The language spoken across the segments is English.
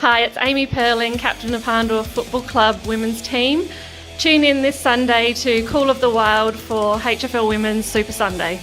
Hi, it's Amy Perling, captain of Harndorf Football Club women's team. Tune in this Sunday to Call of the Wild for HFL Women's Super Sunday.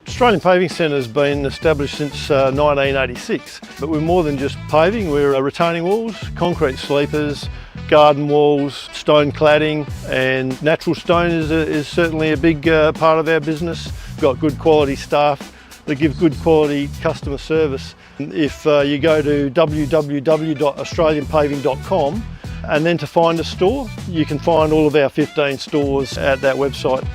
Australian Paving Centre has been established since 1986, but we're more than just paving. We're retaining walls, concrete sleepers, garden walls, stone cladding, and natural stone is certainly a big part of our business. We've got good quality staff that give good quality customer service. If you go to www.australianpaving.com and then to find a store, you can find all of our 15 stores at that website.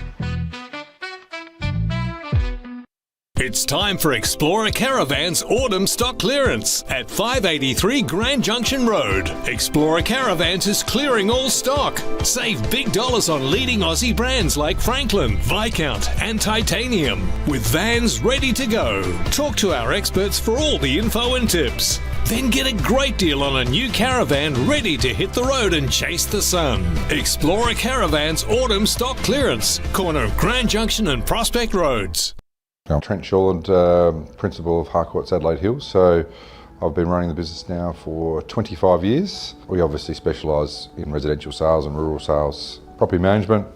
It's time for Explorer Caravan's autumn stock clearance at 583 Grand Junction Road. Explorer Caravans is clearing all stock. Save big dollars on leading Aussie brands like Franklin, Viscount and Titanium, with vans ready to go. Talk to our experts for all the info and tips. Then get a great deal on a new caravan ready to hit the road and chase the sun. Explorer Caravans autumn stock clearance, corner of Grand Junction and Prospect Roads. I'm Trent Shawland, principal of Harcourt's Adelaide Hills. So I've been running the business now for 25 years. We obviously specialise in residential sales and rural sales, property management,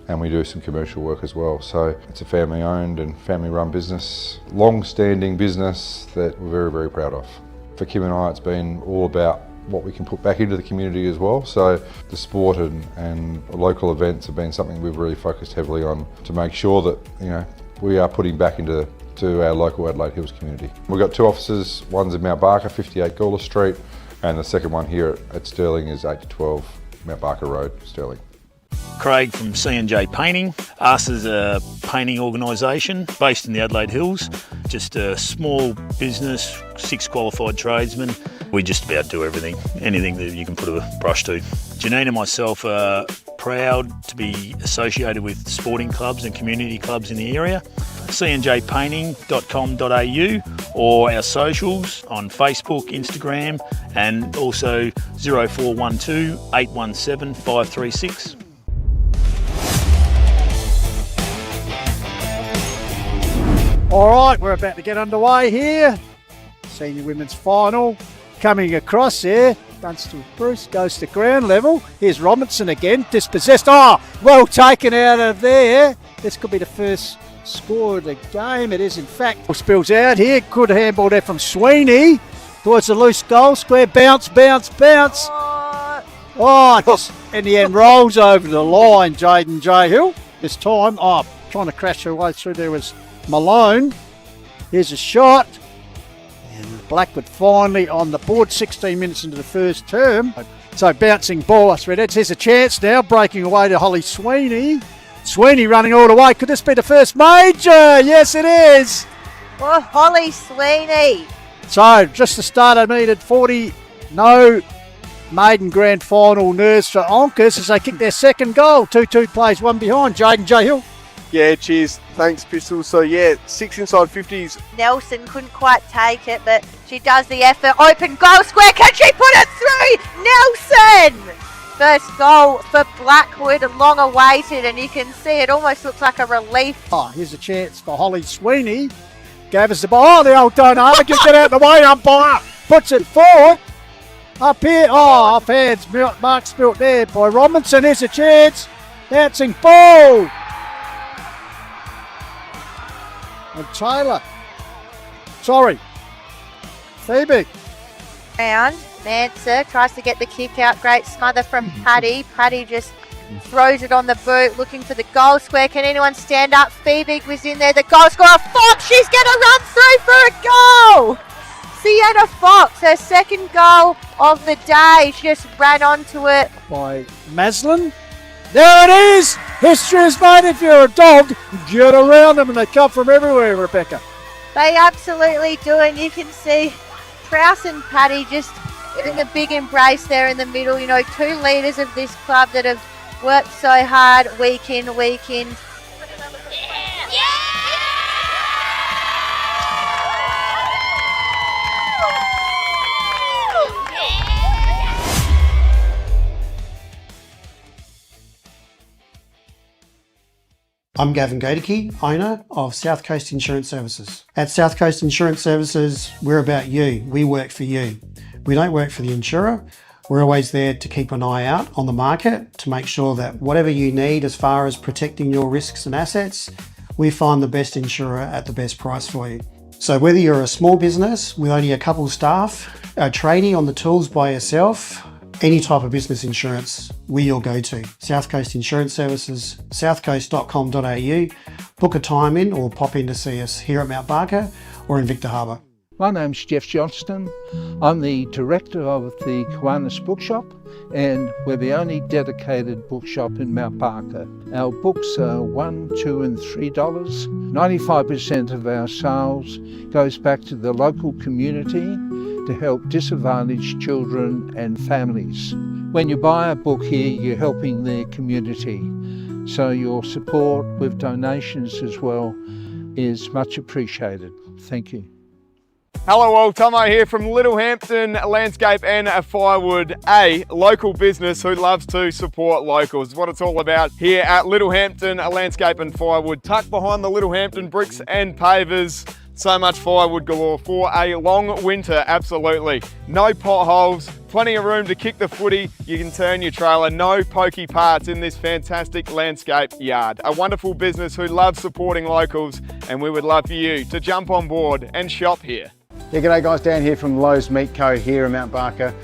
and we do some commercial work as well. So it's a family owned and family run business, long-standing business that we're very, very proud of. For Kim and I, it's been all about what we can put back into the community as well. So the sport and local events have been something we've really focused heavily on to make sure that, we are putting back into our local Adelaide Hills community. We've got two offices, one's in Mount Barker, 58 Gawler Street, and the second one here at Stirling is 8 to 12 Mount Barker Road, Stirling. Craig from C&J Painting. Us is a painting organisation based in the Adelaide Hills. Just a small business, 6 qualified tradesmen. We just about do everything, anything that you can put a brush to. Janine and myself are proud to be associated with sporting clubs and community clubs in the area. cnjpainting.com.au or our socials on Facebook, Instagram, and also 0412 817 536. All right, we're about to get underway here. Senior women's final coming across there. Dunstall Bruce goes to ground level. Here's Robinson again, dispossessed. Oh, well taken out of there. This could be the first score of the game. It is, in fact. Spills out here. Good handball there from Sweeney towards the loose goal square. Bounce, bounce, bounce. Oh, just in the end rolls over the line. Jaden J-Hill this time. Oh, trying to crash her way through there was Malone. Here's a shot. And Blackwood finally on the board, 16 minutes into the first term. So bouncing ball, I swear. Here's a chance now, breaking away to Holly Sweeney. Sweeney running all the way. Could this be the first major? Yes, it is. Well, Holly Sweeney. So just the start, I needed 40. No maiden grand final nerves for Onkers as they kick their second goal. 2-2 plays, one behind. Jaden J-Hill. Yeah, cheers. Thanks, Pistol. So, 6 inside 50s. Nelson couldn't quite take it, but she does the effort. Open goal square. Can she put it through? Nelson! First goal for Blackwood, long awaited, and you can see it almost looks like a relief. Oh, here's a chance for Holly Sweeney. Gave us the ball. Oh, the old don't argue. Get out of the way, umpire. Puts it forward. Up here. Oh, off hands. Mark spilt there by Robinson. Here's a chance. Bouncing ball. And Taylor. Sorry. Phoebe. Round. Manser tries to get the kick out. Great smother from Paddy. Paddy just throws it on the boot, looking for the goal square. Can anyone stand up? Phoebe was in there. The goal scorer, Fox. She's going to run through for a goal. Sienna Fox, her second goal of the day. She just ran onto it. By Maslin. There it is! History is made. If you're a dog, get around them, and they come from everywhere, Rebecca. They absolutely do, and you can see Prowse and Paddy just in a big embrace there in the middle. 2 leaders of this club that have worked so hard week in, week in. Yeah! I'm Gavin Gadicke, owner of South Coast Insurance Services. At South Coast Insurance Services, we're about you. We work for you. We don't work for the insurer. We're always there to keep an eye out on the market to make sure that whatever you need as far as protecting your risks and assets, we find the best insurer at the best price for you. So whether you're a small business with only a couple of staff, a tradie on the tools by yourself, any type of business insurance, we're your go-to. South Coast Insurance Services, southcoast.com.au. Book a time in or pop in to see us here at Mount Barker or in Victor Harbour. My name's Jeff Johnston. I'm the director of the Kiwanis Bookshop, and we're the only dedicated bookshop in Mount Barker. Our books are $1, $2 and $3. 95% of our sales goes back to the local community to help disadvantaged children and families. When you buy a book here, you're helping the community. So your support with donations as well is much appreciated. Thank you. Hello all, Tomo here from Littlehampton Landscape and Firewood, a local business who loves to support locals. What it's all about here at Littlehampton Landscape and Firewood, tucked behind the Littlehampton bricks and pavers. So much firewood galore for a long winter, absolutely. No potholes, plenty of room to kick the footy. You can turn your trailer, no pokey parts in this fantastic landscape yard. A wonderful business who loves supporting locals, and we would love for you to jump on board and shop here. Yeah, g'day guys, Dan here from Lowe's Meat Co here in Mount Barker.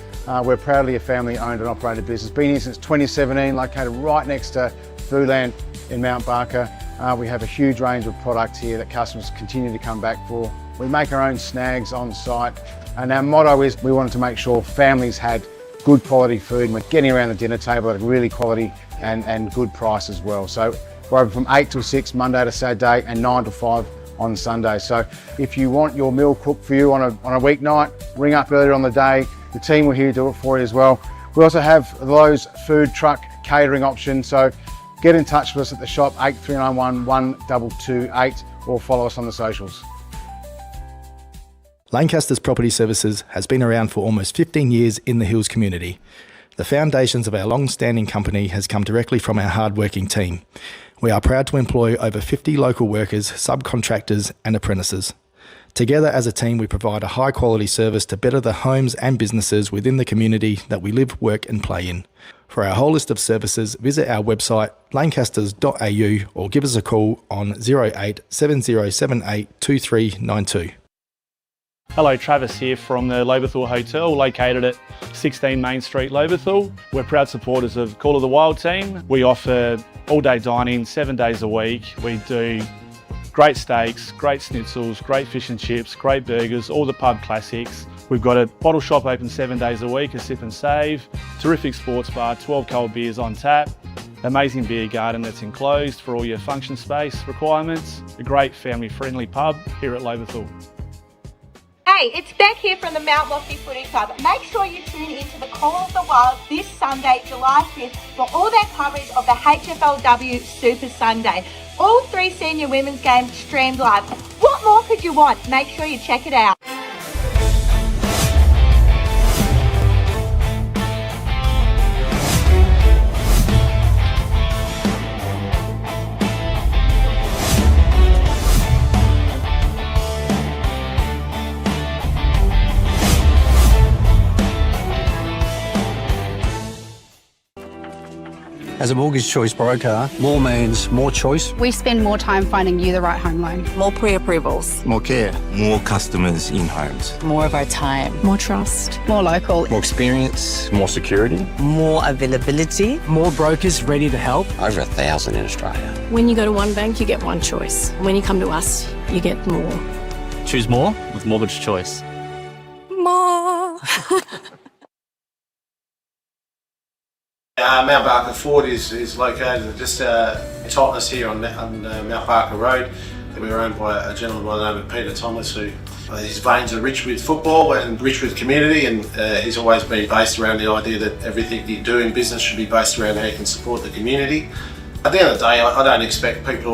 We're proudly a family owned and operated business. Been here since 2017, located right next to Foodland in Mount Barker. We have a huge range of products here that customers continue to come back for. We make our own snags on site, and our motto is we wanted to make sure families had good quality food and we're getting around the dinner table at a really quality and good price as well. So we're open from 8 till 6 Monday to Saturday and 9 to 5 on Sunday. So if you want your meal cooked for you on a weeknight, ring up earlier on the day. The team will here to do it for you as well. We also have the Lowe's food truck catering option. So get in touch with us at the shop, 8391 1228, or follow us on the socials. Lancaster's Property Services has been around for almost 15 years in the Hills community. The foundations of our long-standing company has come directly from our hard-working team. We are proud to employ over 50 local workers, subcontractors and apprentices. Together as a team, we provide a high-quality service to better the homes and businesses within the community that we live, work and play in. For our whole list of services, visit our website lancasters.au or give us a call on 08 7078 2392. Hello, Travis here from the Loberthal Hotel, located at 16 Main Street, Loberthal. We're proud supporters of Call of the Wild team. We offer all-day dining, 7 days a week. We do great steaks, great schnitzels, great fish and chips, great burgers, all the pub classics. We've got a bottle shop open 7 days a week, a sip and save, terrific sports bar, 12 cold beers on tap, amazing beer garden that's enclosed for all your function space requirements, a great family-friendly pub here at Loberthal. Hey, it's Beck here from the Mount Lofty Footy Club. Make sure you tune into the Call of the Wild this Sunday, July 5th, for all their coverage of the HFLW Super Sunday. All 3 senior women's games streamed live. What more could you want? Make sure you check it out. As a mortgage choice broker, more means more choice. We spend more time finding you the right home loan. More pre-approvals. More care. More customers in homes. More of our time. More trust. More local. More experience. More security. More availability. More brokers ready to help. Over 1,000 in Australia. When you go to one bank, you get one choice. When you come to us, you get more. Choose more with Mortgage Choice. More. Mount Barker Ford is located just Totness here on Mount Barker Road. We were owned by a gentleman by the name of Peter Thomas, who his veins are rich with football and rich with community, and he's always been based around the idea that everything you do in business should be based around how you can support the community. At the end of the day, I don't expect people to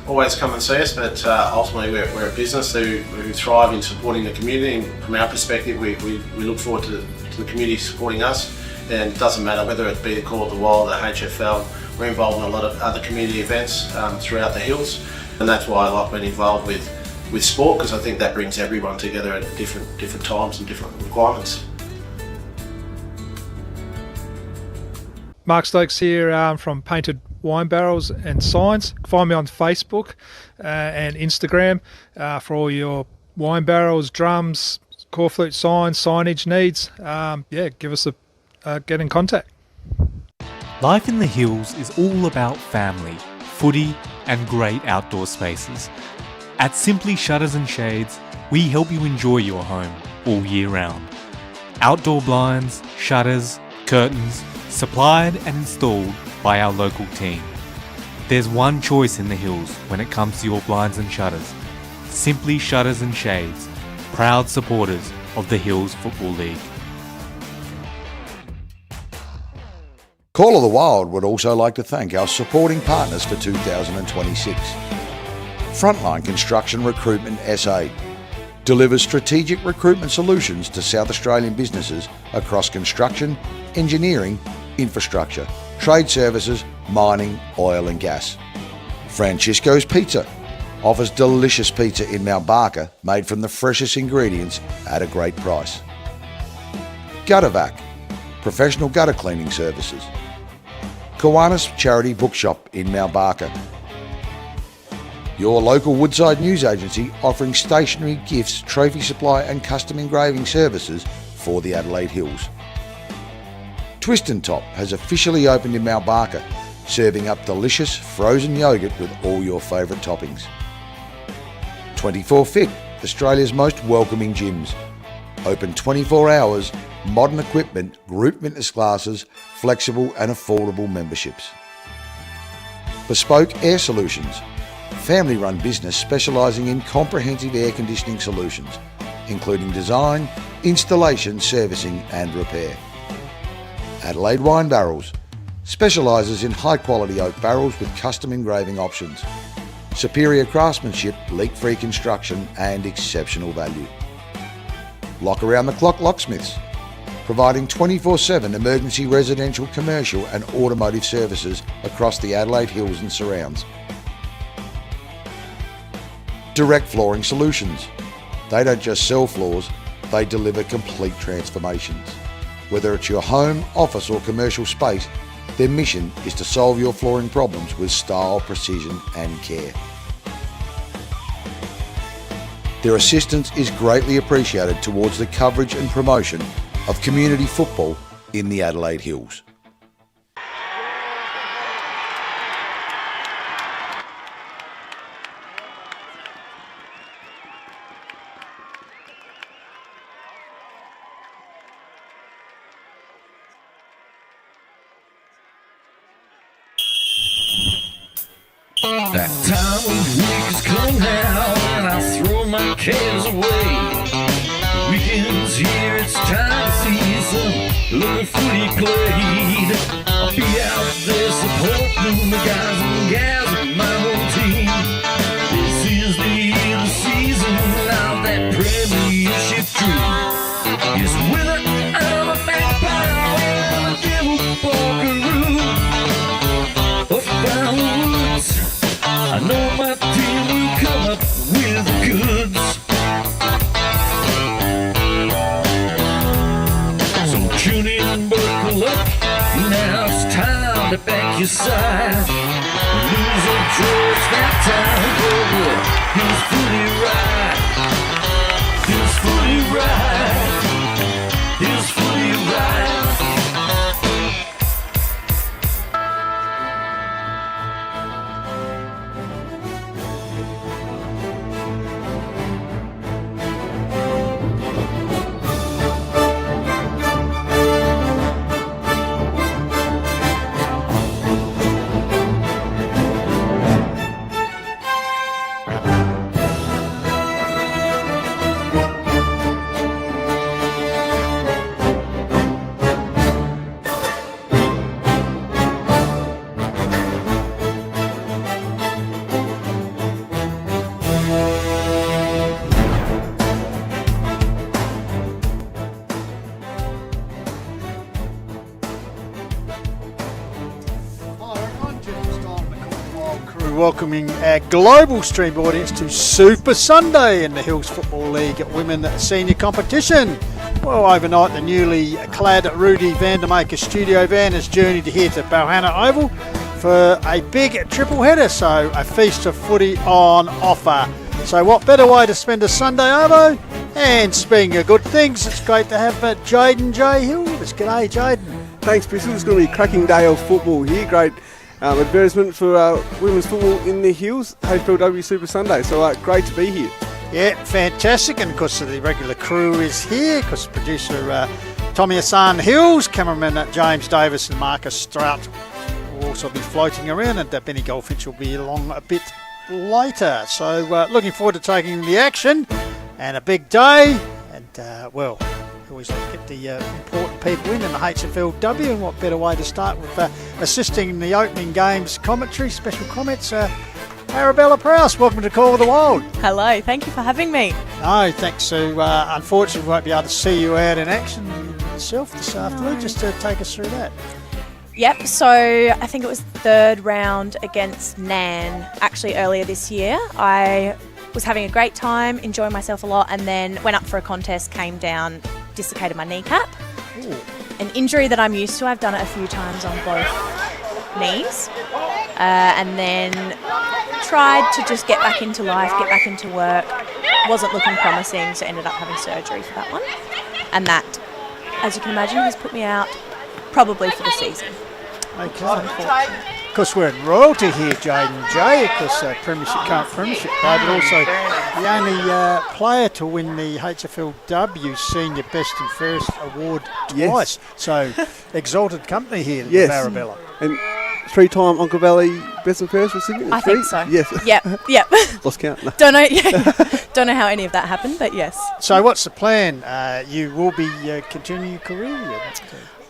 always come and see us, but ultimately we're a business who thrive in supporting the community, and from our perspective we look forward to the community supporting us. And it doesn't matter whether it be the Call of the Wild, the HFL, we're involved in a lot of other community events throughout the hills, and that's why I like being involved with sport, because I think that brings everyone together at different times and different requirements. Mark Stokes here from Painted Wine Barrels and Signs. Find me on Facebook and Instagram for all your wine barrels, drums, corflute signs, signage needs. Give us get in contact. Life in the Hills is all about family, footy and great outdoor spaces. At Simply Shutters and Shades, we help you enjoy your home all year round. Outdoor blinds, shutters, curtains, supplied and installed by our local team. There's one choice in the Hills when it comes to your blinds and shutters. Simply Shutters and Shades, proud supporters of the Hills Football League. Call of the Wild would also like to thank our supporting partners for 2026. Frontline Construction Recruitment SA delivers strategic recruitment solutions to South Australian businesses across construction, engineering, infrastructure, trade services, mining, oil and gas. Francisco's Pizza offers delicious pizza in Mount Barker made from the freshest ingredients at a great price. Guttervac, professional gutter cleaning services. Kiwanis Charity Bookshop in Mount Barker. Your local Woodside News Agency offering stationery, gifts, trophy supply and custom engraving services for the Adelaide Hills. Twist and Top has officially opened in Mount Barker, serving up delicious frozen yogurt with all your favourite toppings. 24 Fit, Australia's most welcoming gyms. Open 24 hours, modern equipment, group fitness classes, flexible and affordable memberships. Bespoke Air Solutions, family-run business specialising in comprehensive air conditioning solutions, including design, installation, servicing and repair. Adelaide Wine Barrels, specialises in high-quality oak barrels with custom engraving options, superior craftsmanship, leak-free construction and exceptional value. Lock Around the Clock Locksmiths, providing 24/7 emergency residential, commercial and automotive services across the Adelaide Hills and surrounds. Direct Flooring Solutions. They don't just sell floors, they deliver complete transformations. Whether it's your home, office or commercial space, their mission is to solve your flooring problems with style, precision and care. Their assistance is greatly appreciated towards the coverage and promotion of community football in the Adelaide Hills. That time of week has come now, and I throw my cares away. The weekend's here, it's time to see some little footy played. I'll be out there supporting the guys and gals of my whole team. This is the season of that premiership dream. It's winner and a magpie and a devil buckaroo. Up down the woods, I know my team will come up with the goods. So tune in and buckle up. Now it's time to back your side. Lose or draw, it's that time. Over. Here's footy right. Here's footy right. Here's footy right. Welcoming our global stream audience to Super Sunday in the Hills Football League Women Senior Competition. Well, overnight, the newly clad Rudy van der Maker studio van has journeyed here to Balhannah Oval for a big triple header, so a feast of footy on offer. So what better way to spend a Sunday, Arvo? And speaking of good things, it's great to have Jaden J. Hill with us. G'day, Jaden. Thanks, Bristol. It's going to be a cracking day of football here. Great advertisement for women's football in the Hills, HFLW Super Sunday. So great to be here. Yeah, fantastic. And of course, the regular crew is here. Of course, producer Tommy Hassan Hills, cameraman James Davis and Marcus Strout will also be floating around, and Benny Goldfinch will be along a bit later. So looking forward to taking the action, and a big day. And well, always like to get the important people in the HFLW, and what better way to start with assisting in the opening games commentary, special comments, Arabella Prowse. Welcome to Call of the Wild. Hello, thank you for having me. No, thanks, Sue. Unfortunately, we won't be able to see you out in action yourself this afternoon. Just to take us through that. Yep, so I think it was the third round against Nairne, actually earlier this year. I was having a great time, enjoying myself a lot, and then went up for a contest, came down, dislocated my kneecap. Ooh. An injury that I'm used to. I've done it a few times on both knees. And then tried to just get back into life, get back into work. Wasn't looking promising, so ended up having surgery for that one. And that, as you can imagine, has put me out probably for the season. Okay. Of course, we're in royalty here, Jaden J. Of course, current premiership player, but also the only player to win the HFLW Senior Best and Fairest Award twice. Yes. So, exalted company here, Yes. Arabella. And 3-time Uncle Valley Best and Fairest recipient? I think so. Yes. Yep. Lost count. No. Don't know how any of that happened, but yes. So what's the plan? You will be continuing your career?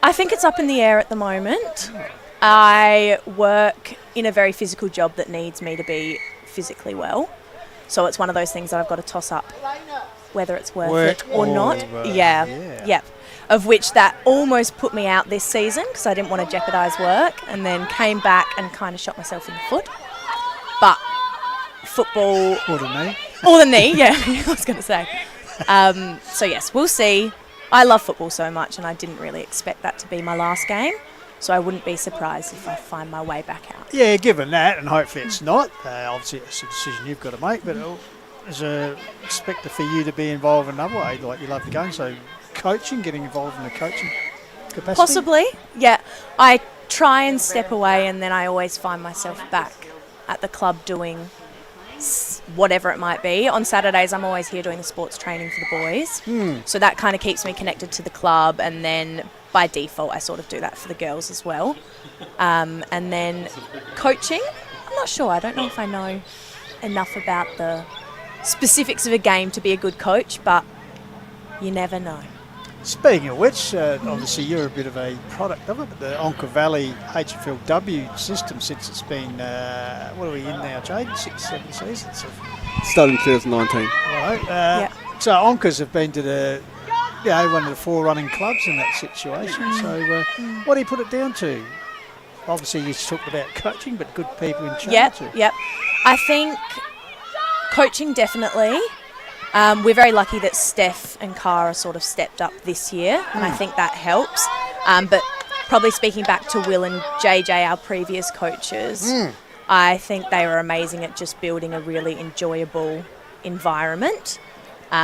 I think it's up in the air at the moment. I work in a very physical job that needs me to be physically well. So it's one of those things that I've got to toss up whether it's worth it or not. Yeah. Of which that almost put me out this season because I didn't want to jeopardise work, and then came back and kind of shot myself in the foot. But football... Or the knee. Or the knee, yeah, I was going to say. So yes, we'll see. I love football so much, and I didn't really expect that to be my last game. So I wouldn't be surprised if I find my way back out. Yeah, given that, and hopefully it's not. Obviously, it's a decision you've got to make, but as a expecter for you to be involved in another way, like you love the game, so coaching, getting involved in the coaching capacity? Possibly, yeah. I try and step away, and then I always find myself back at the club doing whatever it might be. On Saturdays, I'm always here doing the sports training for the boys. So that kind of keeps me connected to the club, and then by default, I sort of do that for the girls as well. And then coaching, I'm not sure. I don't know if I know enough about the specifics of a game to be a good coach, but you never know. Speaking of which, obviously you're a bit of a product of it, but the Onka Valley HFLW system, since it's been, what are we in now, Jade? 6-7 seasons? Starting in 2019. Right. So Onkas have been to the, one of the forerunning clubs in that situation. So what do you put it down to? Obviously you talked about coaching, but good people in charge. Yep. I think coaching definitely. We're very lucky that Steph and Cara sort of stepped up this year, and I think that helps. But probably speaking back to Will and JJ, our previous coaches, I think they were amazing at just building a really enjoyable environment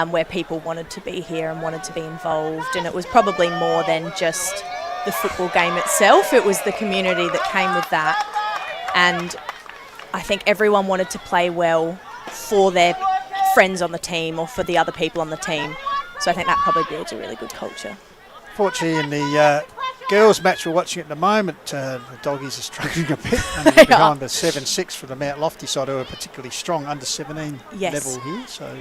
where people wanted to be here and wanted to be involved. And it was probably more than just the football game itself. It was the community that came with that. And I think everyone wanted to play well for their friends on the team or for the other people on the team. So I think that probably builds a really good culture. Fortunately, in the girls' match we're watching at the moment, the doggies are struggling a bit behind the 7-6 for the Mount Lofty side, who are particularly strong under 17 level here. So,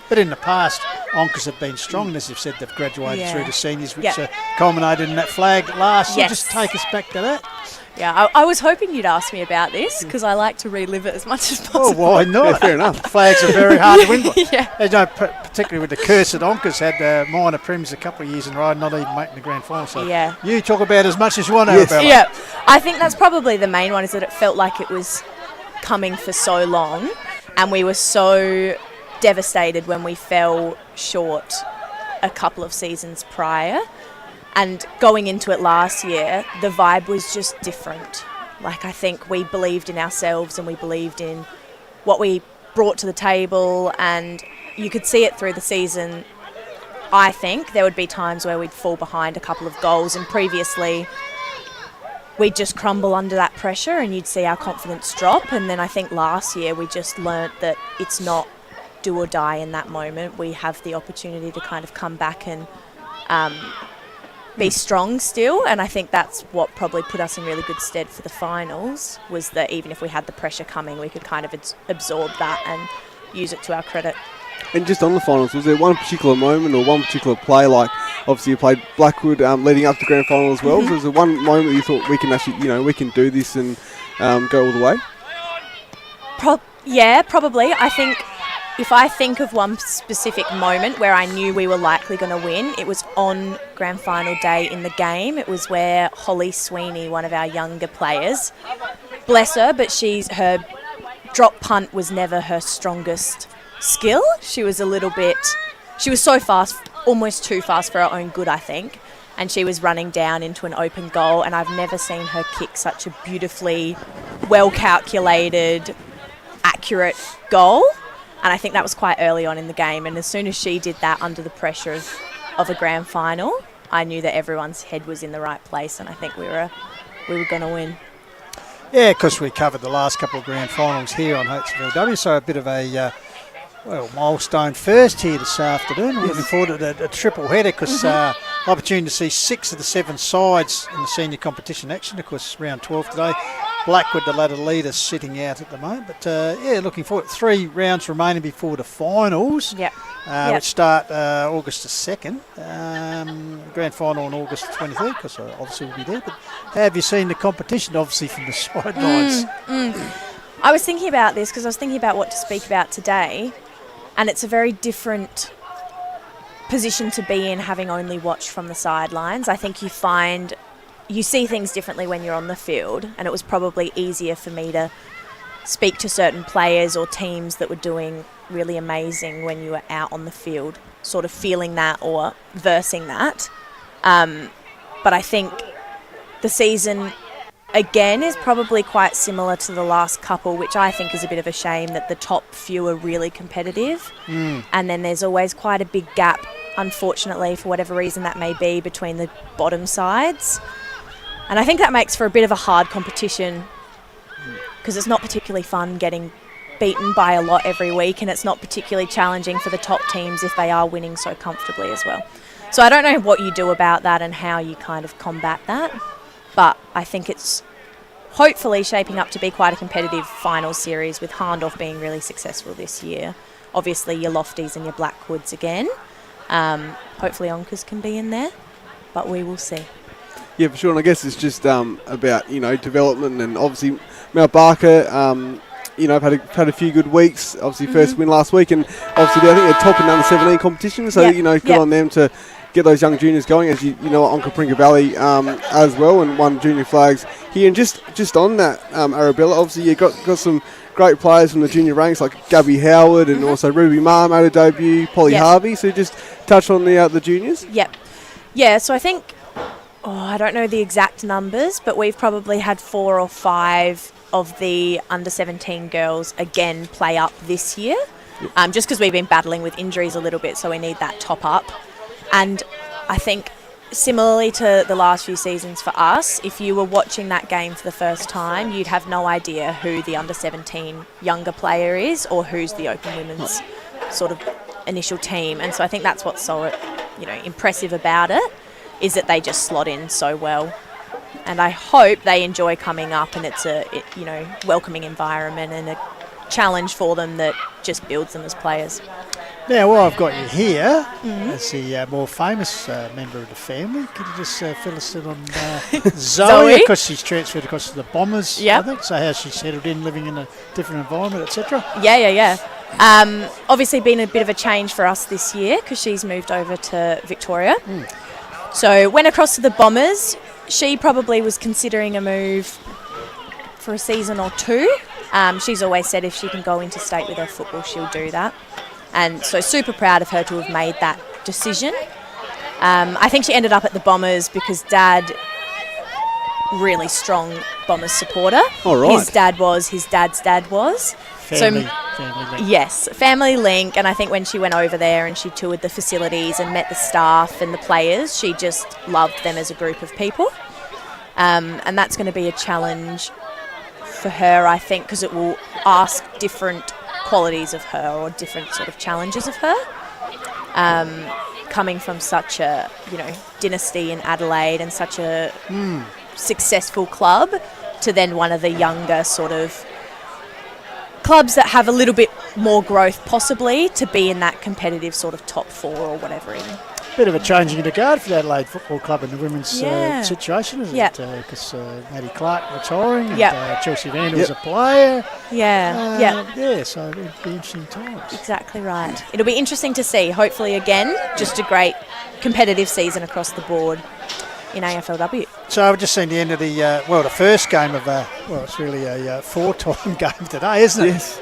but in the past, Onkas have been strong, and as you've said, they've graduated through to seniors, which culminated in that flag last year. Just take us back to that. Yeah, I was hoping you'd ask me about this because I like to relive it as much as possible. Oh, why not? Fair enough. Flags are very hard to win. Particularly with the curse that Onkas had minor prims a couple of years in a row, not even making the grand final. So you talk about as much as you want, Arabella. Yeah, I think that's probably the main one, is that it felt like it was coming for so long, and we were so devastated when we fell short a couple of seasons prior. And going into it last year, the vibe was just different. Like, I think we believed in ourselves and we believed in what we brought to the table, and you could see it through the season. I think there would be times where we'd fall behind a couple of goals, and previously we'd just crumble under that pressure and you'd see our confidence drop. And then I think last year we just learnt that it's not do or die in that moment. We have the opportunity to kind of come back and be strong still, and I think that's what probably put us in really good stead for the finals, was that even if we had the pressure coming, we could kind of absorb that and use it to our credit. And just on the finals, was there one particular moment or one particular play, like obviously you played Blackwood leading up to the grand final as well, so was there one moment that you thought we can actually, we can do this and go all the way? Yeah, probably. I think if I think of one specific moment where I knew we were likely going to win, it was on grand final day in the game. It was where Holly Sweeney, one of our younger players, bless her, but her drop punt was never her strongest skill. She was so fast, almost too fast for her own good, I think. And she was running down into an open goal, and I've never seen her kick such a beautifully well-calculated, accurate goal. And I think that was quite early on in the game. And as soon as she did that under the pressure of a grand final, I knew that everyone's head was in the right place, and I think we were going to win. Yeah, because we covered the last couple of grand finals here on HFLW, so a bit of a milestone first here this afternoon. We're looking forward to a triple header, because opportunity to see 6 of the 7 sides in the senior competition action. Of course, round 12 today. Blackwood, the ladder leader, sitting out at the moment. But, looking forward. 3 rounds remaining before the finals, which start August the 2nd. Grand final on August the 23rd, because obviously we'll be there. But have you seen the competition, obviously, from the sidelines? I was thinking about this because I was thinking about what to speak about today, and it's a very different position to be in, having only watched from the sidelines. I think you see things differently when you're on the field, and it was probably easier for me to speak to certain players or teams that were doing really amazing when you were out on the field, sort of feeling that or versing that. But I think the season, again, is probably quite similar to the last couple, which I think is a bit of a shame, that the top few are really competitive. And then there's always quite a big gap, unfortunately, for whatever reason that may be, between the bottom sides. And I think that makes for a bit of a hard competition, because it's not particularly fun getting beaten by a lot every week, and it's not particularly challenging for the top teams if they are winning so comfortably as well. So I don't know what you do about that and how you kind of combat that, but I think it's hopefully shaping up to be quite a competitive final series, with Harndorf being really successful this year. Obviously your Lofties and your Blackwoods again. Hopefully Onkers can be in there, but we will see. Yeah, for sure. And I guess it's just about, development, and obviously Mount Barker, had a few good weeks. Obviously first win last week, and obviously I think they're top in the under-17 competition, so good on them to get those young juniors going, as on Kapringa Valley as well, and won junior flags here. And just on that, Arabella, obviously you got some great players from the junior ranks, like Gabby Howard, and also Ruby Ma made a debut, Polly Harvey. So just touch on the juniors. Yeah, so I think, I don't know the exact numbers, but we've probably had 4 or 5 of the under-17 girls again play up this year, just because we've been battling with injuries a little bit, so we need that top up. And I think similarly to the last few seasons for us, if you were watching that game for the first time, you'd have no idea who the under-17 younger player is or who's the Open Women's sort of initial team. And so I think that's what's so impressive about it, is that they just slot in so well. And I hope they enjoy coming up, and it's a welcoming environment and a challenge for them that just builds them as players. Now, while I've got you here, as the more famous member of the family, could you just fill us in on Zoe, because she's transferred across to the Bombers, I think, so how's she settled in, living in a different environment, etc.? Yeah. Obviously been a bit of a change for us this year, because she's moved over to Victoria. So went across to the Bombers. She probably was considering a move for a season or 2. She's always said if she can go interstate with her football, she'll do that. And so super proud of her to have made that decision. I think she ended up at the Bombers because Dad, really strong Bombers supporter. All right. His dad's dad was. Family link. Yes, family link. And I think when she went over there and she toured the facilities and met the staff and the players, she just loved them as a group of people. And that's going to be a challenge for her, I think, because it will ask different qualities of her or different sort of challenges of her. Coming from such a, dynasty in Adelaide and such a successful club to then one of the younger sort of clubs that have a little bit more growth possibly to be in that competitive sort of top 4 or whatever. Bit of a changing of the guard for the Adelaide Football Club in the women's situation, isn't Yep. it? Because Maddie Clark retiring and Yep. Chelsea Vander was a player. Yeah. So it'll be interesting times. Exactly right. It'll be interesting to see. Hopefully, again, just a great competitive season across the board in AFLW. So I've just seen the end of the first game of it's really a 4-time game today, isn't it? Yes.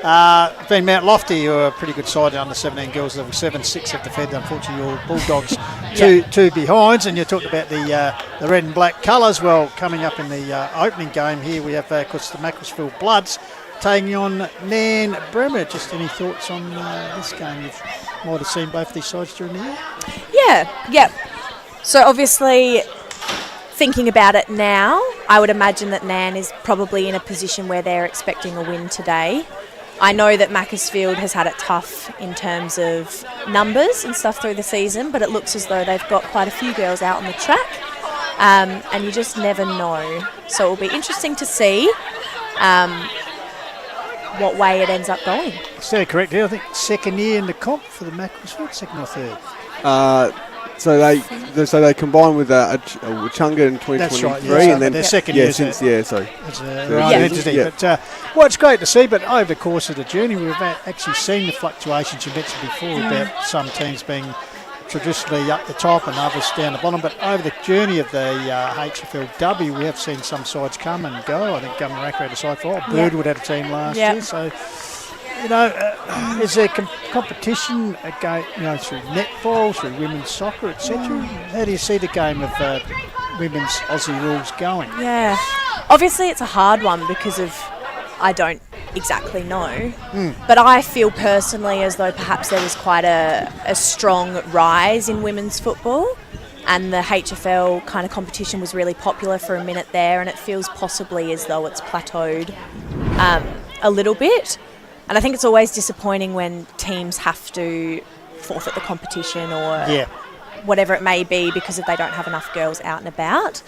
It's been Mount Lofty, who are a pretty good side under 17 girls level 7, 6 have defended. Unfortunately, your Bulldogs two behinds, and you talked about the red and black colours. Well, coming up in the opening game here, we have of course the Macclesfield Bloods taking on Nairne-Bremer. Just any thoughts on this game? You might have seen both these sides during the year. Yeah. So obviously, thinking about it now, I would imagine that Nairn is probably in a position where they're expecting a win today. I know that Macclesfield has had it tough in terms of numbers and stuff through the season, but it looks as though they've got quite a few girls out on the track, and you just never know. So it will be interesting to see what way it ends up going. Is correct? I think second year in the comp for the Macclesfield, second or third. So they combined with Wachunga in 2023, That's right, yeah, and then their second year. Sorry. Well, it's great to see, but over the course of the journey, we've actually seen the fluctuations you mentioned before about some teams being traditionally up the top and others down the bottom. But over the journey of the HFLW, we have seen some sides come and go. I think Gummaraka had a side for a while. Birdwood had a team last year, so. Is there competition again, through netball, through women's soccer, etc.? How do you see the game of women's Aussie rules going? Yeah, obviously it's a hard one because I don't exactly know, but I feel personally as though perhaps there was quite a strong rise in women's football, and the HFL kind of competition was really popular for a minute there, and it feels possibly as though it's plateaued a little bit. And I think it's always disappointing when teams have to forfeit the competition or whatever it may be because if they don't have enough girls out and about.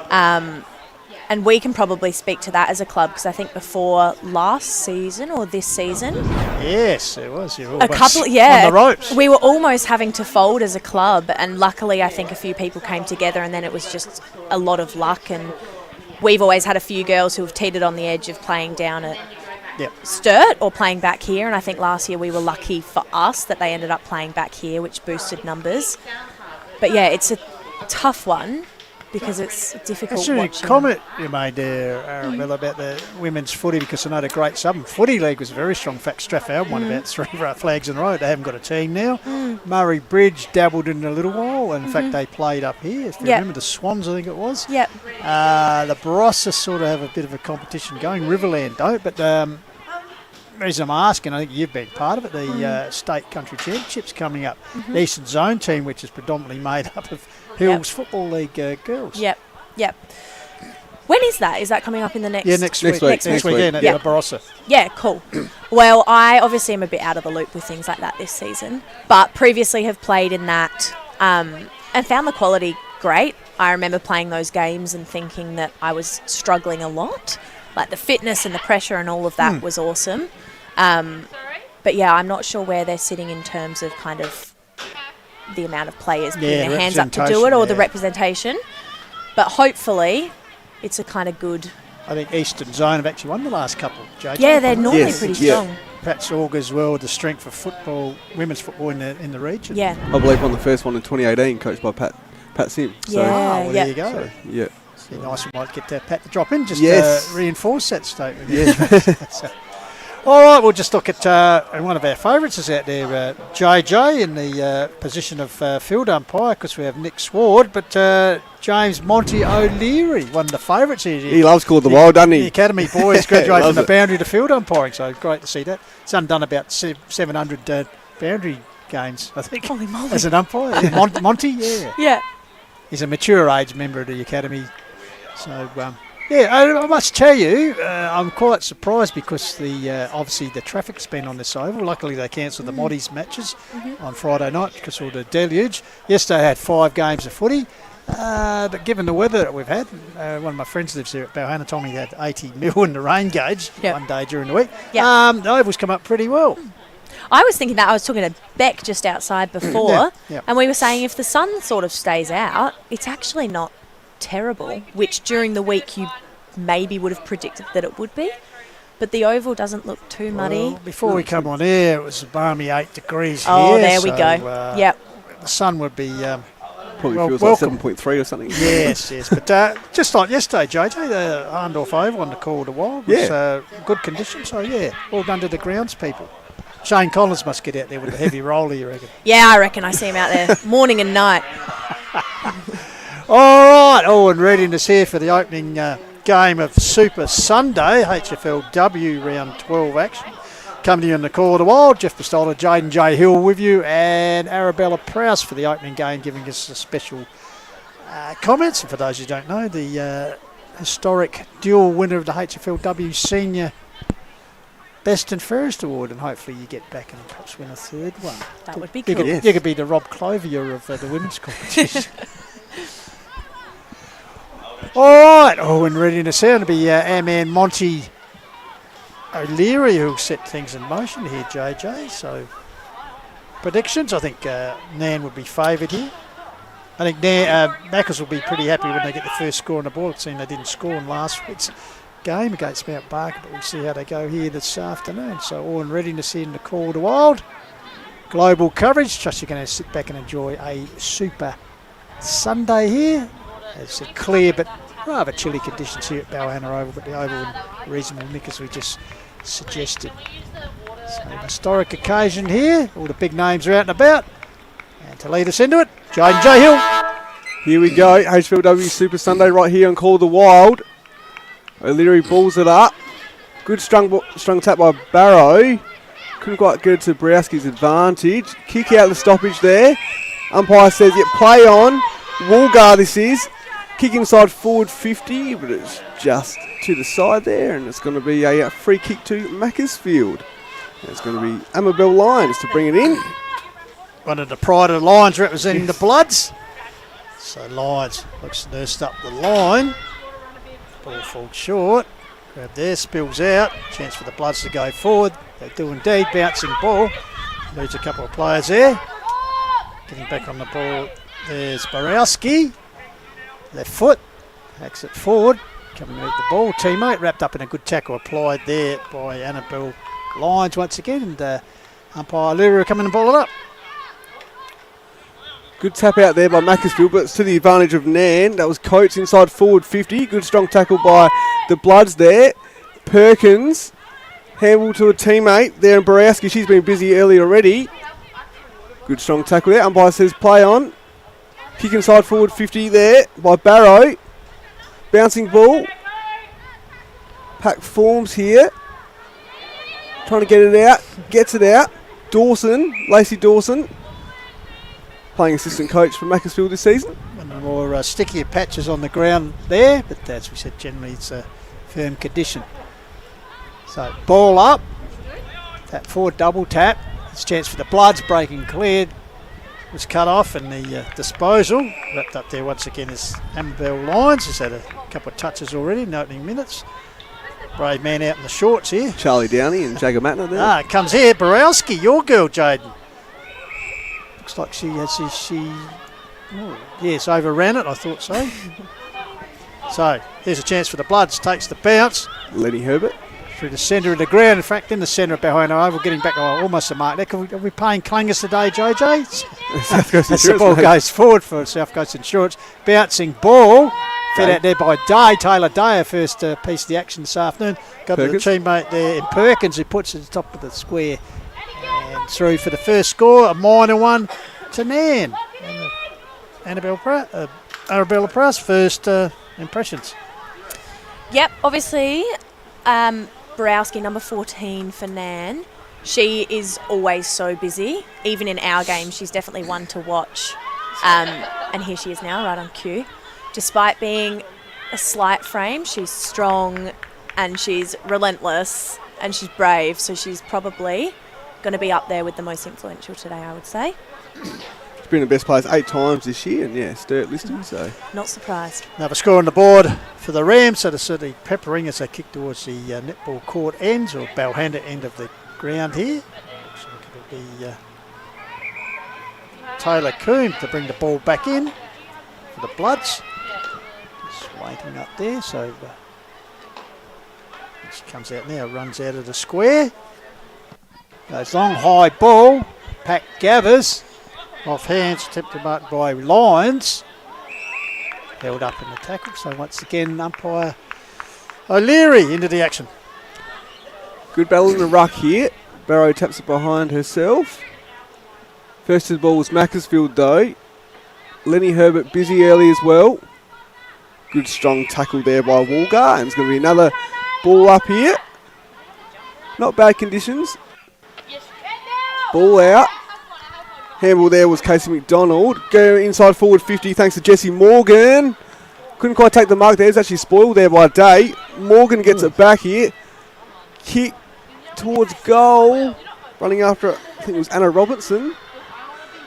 And we can probably speak to that as a club because I think before last season or this season. Yes, it was. On the ropes. We were almost having to fold as a club, and luckily I think a few people came together and then it was just a lot of luck. And we've always had a few girls who have teetered on the edge of playing down at Sturt or playing back here, and I think last year we were lucky for us that they ended up playing back here, which boosted numbers. But yeah, it's a tough one because it's difficult watching. That's a comment you made there, Arabella, about the women's footy, because I know the Great Southern Footy League was very strong. In fact, Strathfield won about 3 flags in a row. They haven't got a team now. Murray Bridge dabbled in a little while, and in fact they played up here. If you remember the Swans, I think it was. Yep. The Barossa sort of have a bit of a competition going. Riverland don't, but the reason I'm asking, I think you've been part of it, the State Country Championships coming up. The Eastern Zone team, which is predominantly made up of Hills Football League girls. Yep. When is that? Is that coming up in the next? Yeah, next week. Next weekend at Barossa. Yeah, cool. Well, I obviously am a bit out of the loop with things like that this season, but previously have played in that and found the quality great. I remember playing those games and thinking that I was struggling a lot. Like the fitness and the pressure and all of that was awesome. But yeah, I'm not sure where they're sitting in terms of kind of the amount of players putting their hands up to do it or the representation. But hopefully it's a kind of good... I think Eastern Zone have actually won the last couple, JJ. Yeah, they're normally pretty strong. Perhaps augurs well the strength of football, women's football in the region. Yeah. I believe won the first one in 2018, coached by Pat Sim. So, there you go. So, yeah. Nice, we might get Pat to drop in just to reinforce that statement. Yeah. All All right, we'll just look at and one of our favourites is out there, JJ, in the position of field umpire, because we have Nick Sward, but James Monty O'Leary, one of the favourites here. He loves Call the Wild, doesn't he? The Academy boys graduate from the boundary to field umpiring, so great to see that. He's done about 700 boundary games, I think, Holy moly. as an umpire. Yeah, Monty, yeah. Yeah. He's a mature age member of the Academy, so... I must tell you, I'm quite surprised because obviously the traffic's been on this oval. Luckily they cancelled the Moddies matches on Friday night because of the deluge. Yesterday I had 5 games of footy, but given the weather that we've had, one of my friends lives here at Balhannah told me he had 80 mil in the rain gauge one day during the week. The oval's come up pretty well. I was thinking that. I was talking to Beck just outside before, and we were saying if the sun sort of stays out, it's actually not terrible, which during the week you maybe would have predicted that it would be, but the oval doesn't look too muddy. Well, before we come on air, it was a balmy 8 degrees here. Oh, there we go. Yep. The sun would be probably feels like 7.3 or something. Yes, but just like yesterday, JJ, the Arndorf Oval on the Call of the Wild was good condition, so well done to the grounds people. Shane Collins must get out there with the heavy roller, you reckon? Yeah, I reckon. I see him out there morning and night. All right, in readiness here for the opening game of Super Sunday, HFLW round 12 action. Coming to you in the Call of the Wild, Jeff Pistola, Jaden J. Hill with you, and Arabella Prowse for the opening game, giving us a special comments. And for those who don't know, the historic dual winner of the HFLW Senior Best and Fairest Award, and hopefully you get back and perhaps win a third one. That would be cool. You could be the Rob Clovier of the women's competition. All right, in readiness here to be our man Monty O'Leary, who'll set things in motion here, JJ. So, predictions, I think Nairne would be favoured here. I think Macclesfield will be pretty happy when they get the first score on the board, seeing they didn't score in last week's game against Mount Barker, but we'll see how they go here this afternoon. So, all in readiness here in the Call of the Wild. Global coverage, trust you're going to sit back and enjoy a Super Sunday here. It's clear but rather chilly conditions here at Balhannah Oval, but the oval in reasonable nick as we just suggested. So an historic occasion here. All the big names are out and about. And to lead us into it, Jaden J. Hill. Here we go, HFLW Super Sunday right here on Call of the Wild. O'Leary balls it up. Good strung tap by Barrow. Couldn't quite get it to Browski's advantage. Kick out the stoppage there. Umpire says, play on. Woolgar this is. Kick inside forward 50, but it's just to the side there, and it's going to be a free kick to Macclesfield. It's going to be Amabel Lyons to bring it in. One of the pride of the Lions representing the Bloods. So Lyons looks nursed up the line. Ball falls short. Grab there, spills out. Chance for the Bloods to go forward. They do indeed. Bouncing ball. Lose a couple of players there. Getting back on the ball. There's Borowski. Left foot, hacks it forward, coming to meet the ball. Teammate wrapped up in a good tackle applied there by Annabelle Lyons once again, and umpire O'Leary coming and ball it up. Good tap out there by Macclesfield, but it's to the advantage of Nairne. That was Coates inside forward 50. Good strong tackle by the Bloods there. Perkins, handball to a teammate there in Borowski. She's been busy early already. Good strong tackle there. Umpire says play on. Kick inside forward 50 there by Barrow. Bouncing ball. Pack forms here. Trying to get it out. Gets it out. Dawson, Lacey Dawson, playing assistant coach for Macclesfield this season. One of the more stickier patches on the ground there, but as we said, generally it's a firm condition. So ball up. Tap forward, double tap. It's a chance for the Bloods, breaking cleared. Was cut off, and the disposal wrapped up there once again is Amabel Lyons. He's had a couple of touches already in the opening minutes. Brave man out in the shorts here. Charlie Downey and Jagger Matner there. Comes here, Borowski, your girl, Jaden. Looks like yes, overran it, I thought so. So, here's a chance for the Bloods, takes the bounce. Lenny Herbert. Through the centre of the ground, in fact, in the centre of Balhannah Oval, getting back almost a mark there. Are we paying clangers today, JJ? South Coast As the ball goes forward for South Coast Insurance. Bouncing ball, Fed out there by Day, Taylor Day, her first piece of the action this afternoon. Got to the teammate there in Perkins, who puts it at the top of the square. And through for the first score, a minor one to Nairne. Arabella Price, first impressions. Yep, obviously, Borowski, number 14 for Nairne. She is always so busy. Even in our game, she's definitely one to watch. And here she is now, right on cue. Despite being a slight frame, she's strong and she's relentless and she's brave. So she's probably going to be up there with the most influential today, I would say. She's been the best players 8 times this year, and yeah, Sturt listed, so. Not surprised. Another score on the board for the Rams, so they're certainly peppering as they kick towards the netball court ends, or Balhannah end of the ground here. Looks like it'll be Taylor Coombe to bring the ball back in for the Bloods. Just waiting up there, so she comes out now, runs out of the square. Goes long, high ball. Pat Gathers off hands, tipped by Lyons. Held up in the tackle, so once again umpire O'Leary into the action. Good battle in the ruck here. Barrow taps it behind herself. First to the ball was Macclesfield though. Lenny Herbert busy early as well. Good strong tackle there by Walgar, and it's going to be another ball up here. Not bad conditions. Ball out. Handball there was Casey McDonald. Go inside forward 50 thanks to Jesse Morgan. Couldn't quite take the mark there. It was actually spoiled there by Day. Morgan gets it back here. Kick towards goal. Running after, I think it was Anna Robertson.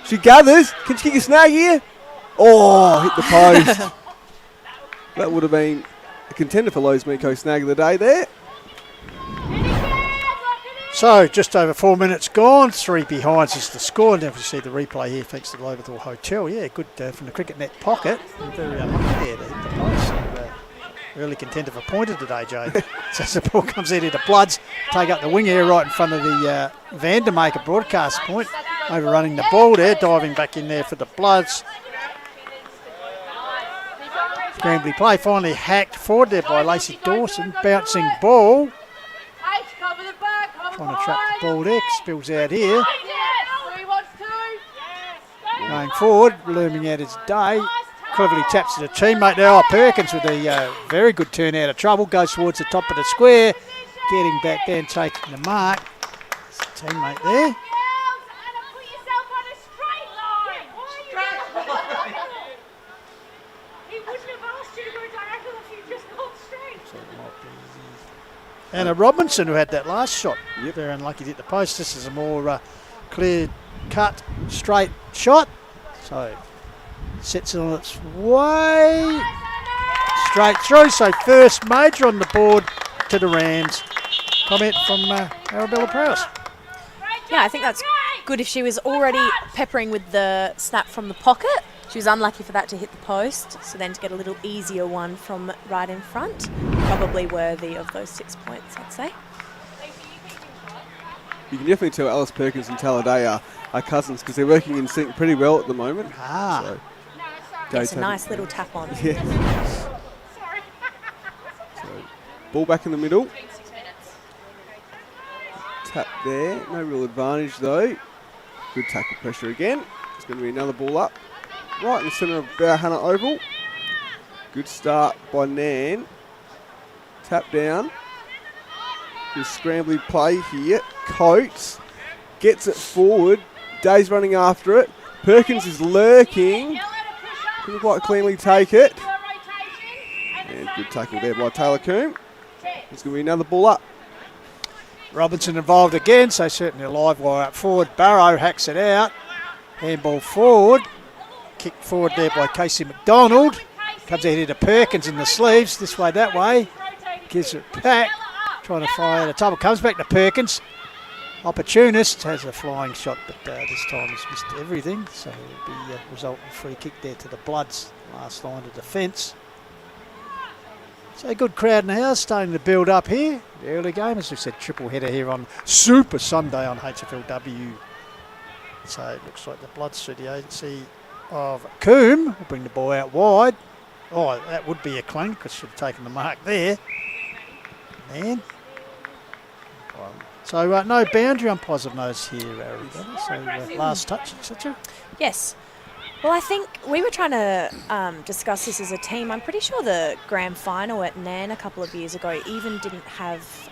She gathers. Can she kick a snag here? Oh, hit the post. That would have been a contender for Lowe's Miko snag of the day there. So, just over 4 minutes gone. 3 behinds is the score. And if you see the replay here, thanks to the Loberthal Hotel. Yeah, good from the cricket net pocket. And very unlucky there to hit the post. So, early contender for pointer today, Joe. So the ball comes out into Bloods. Take up the wing here right in front of the Vandermaker broadcast point. Overrunning the ball there. Diving back in there for the Bloods. Scrambly play. Finally hacked forward there by Lacey Dawson. Bouncing ball. Trying to trap the ball there, spills out here. Going forward, looming out his Day. Cleverly taps to the teammate there. Oh, Perkins with a very good turn out of trouble. Goes towards the top of the square. Getting back there and taking the mark. Teammate there. Anna Robinson, who had that last shot. Yep. Very unlucky to hit the post. This is a more clear cut, straight shot. So, sets it on its way. Straight through. So, first major on the board to the Rams. Comment from Arabella Prowse. Yeah, I think that's good. If she was already peppering with the snap from the pocket, she was unlucky for that to hit the post. So then to get a little easier one from right in front, probably worthy of those 6 points, I'd say. You can definitely tell Alice Perkins and Talladega are cousins because they're working in sync pretty well at the moment. So it's a nice little tap on. Yeah. So, ball back in the middle. Tap there. No real advantage though. Good tackle pressure again. It's going to be another ball up. Right in the centre of Balhannah Oval. Good start by Nairne. Tap down. Good scrambly play here. Coates gets it forward. Day's running after it. Perkins is lurking. Couldn't quite cleanly take it. And good tackle there by Taylor Coombe. It's going to be another ball up. Robinson involved again, so certainly a live wire up forward. Barrow hacks it out. Handball forward. Kick forward there by Casey McDonald. Comes out here to Perkins in the sleeves. This way, that way. Gives it back. Trying to fire out of trouble. Comes back to Perkins. Opportunist has a flying shot, but this time he's missed everything. So it'll be a resultant free kick there to the Bloods. Last line of defence. So a good crowd in the house starting to build up here. The early game, as we said, triple header here on Super Sunday on HFLW. So it looks like the Bloods through the agency of Coombe will bring the ball out wide. Oh, that would be a clean because should have taken the mark there. Man. So no boundary umpires I've noticed here, Arabella. So last touch, etc. Yes. Well, I think we were trying to discuss this as a team. I'm pretty sure the grand final at Nairne a couple of years ago even didn't have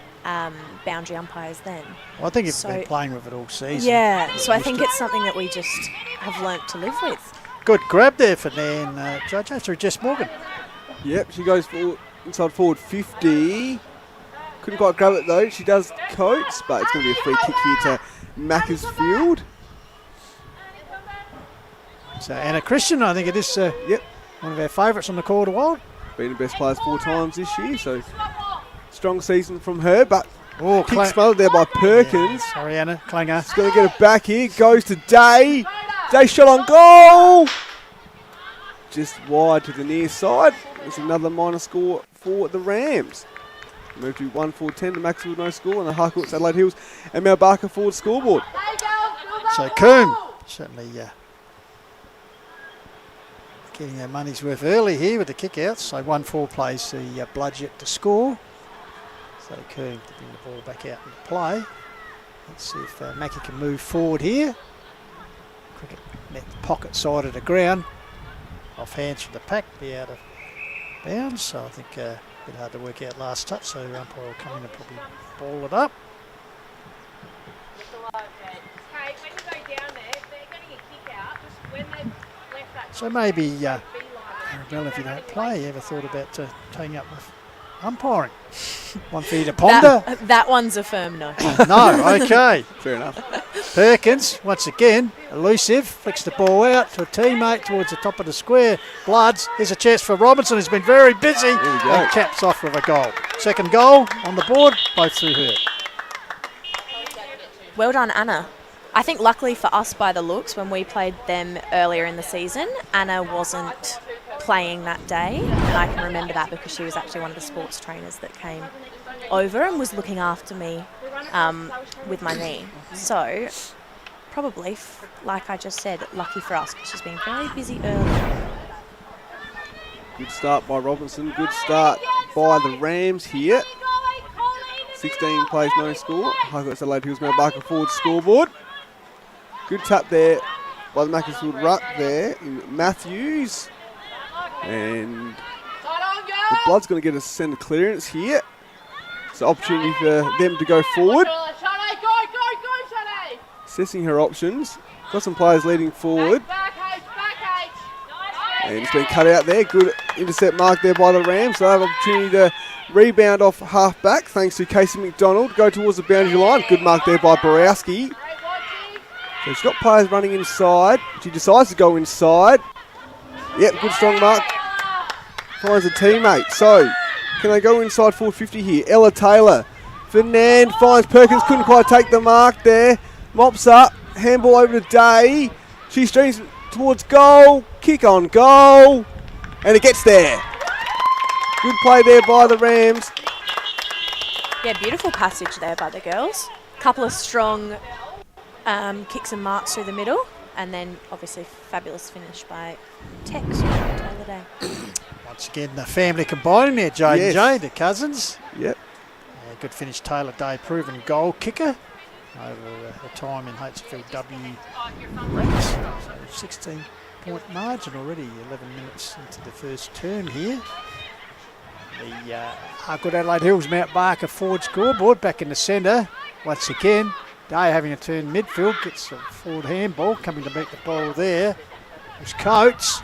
boundary umpires then. Well, I think you've been playing with it all season. Yeah, so I think it's something that we just have learnt to live with. Good grab there for Nairne, Judge. Through Jess Morgan. Yep, she goes inside forward 50. Couldn't quite grab it though. She does coax, but it's going to be a free kick here to Macclesfield. So Anna Christian, I think it is one of our favourites on the Call of the Wild. Been the best players 4 times this year, so strong season from her, but kick smothered there by Perkins. Yeah, sorry, Anna, Klanger. She's going to get it back here. Goes to Day. Day shot on goal. Just wide to the near side. There's another minor score for the Rams. Move to 1-4-10 to Macclesfield, no score, and the Harcourts Adelaide Hills and Mount Barker forward scoreboard. So Coombe certainly getting their money's worth early here with the kick-outs. So 1-4 plays the Bludget to score. So Coombe to bring the ball back out and play. Let's see if Mackie can move forward here. Cricket net pocket side of the ground. Off hands from the pack, be out of bounds. So I think a bit hard to work out last touch. So umpire will come in and probably ball it up. So maybe, Arabella, if you don't play, you ever thought about taking up with umpiring? One for you to ponder? That one's a firm no. No, okay. Fair enough. Perkins, once again, elusive, flicks the ball out to a teammate towards the top of the square. Bloods, here's a chance for Robinson, who's been very busy, and caps off with a goal. Second goal on the board, both through her. Well done, Anna. I think luckily for us, by the looks, when we played them earlier in the season, Anna wasn't playing that day, and I can remember that because she was actually one of the sports trainers that came over and was looking after me with my knee. So probably, like I just said, lucky for us because she's been very busy early. Good start by Robinson, good start by the Rams here. 16 plays, no score. Harcourts Adelaide Hills Mount Barker forward scoreboard. Good tap there by the Macclesfield ruck there in Matthews. And the Blood's going to get a centre clearance here. It's an opportunity for them to go forward. Assessing her options. Got some players leading forward. And it's been cut out there. Good intercept mark there by the Rams. So they have an opportunity to rebound off half back thanks to Casey McDonald. Go towards the boundary line. Good mark there by Borowski. So she's got players running inside. She decides to go inside. Yep, good strong mark. Finds a teammate. So, can they go inside 450 here? Ella Taylor. Fernand finds Perkins. Couldn't quite take the mark there. Mops up. Handball over to Day. She streams towards goal. Kick on goal. And it gets there. Good play there by the Rams. Yeah, beautiful passage there by the girls. Couple of strong kicks and marks through the middle, and then obviously fabulous finish by Tex Taylor Day. Once again, the family combining there, Jade and Jay, the cousins. Yep. Good finish, Taylor Day, proven goal kicker over the time in HFL ranks. So 16-point margin already, 11 minutes into the first term here. The Harcourt Adelaide Hills Mount Barker forward scoreboard back in the centre. Once again, Day having a turn midfield, gets a forward handball, coming to beat the ball there. There's Coates.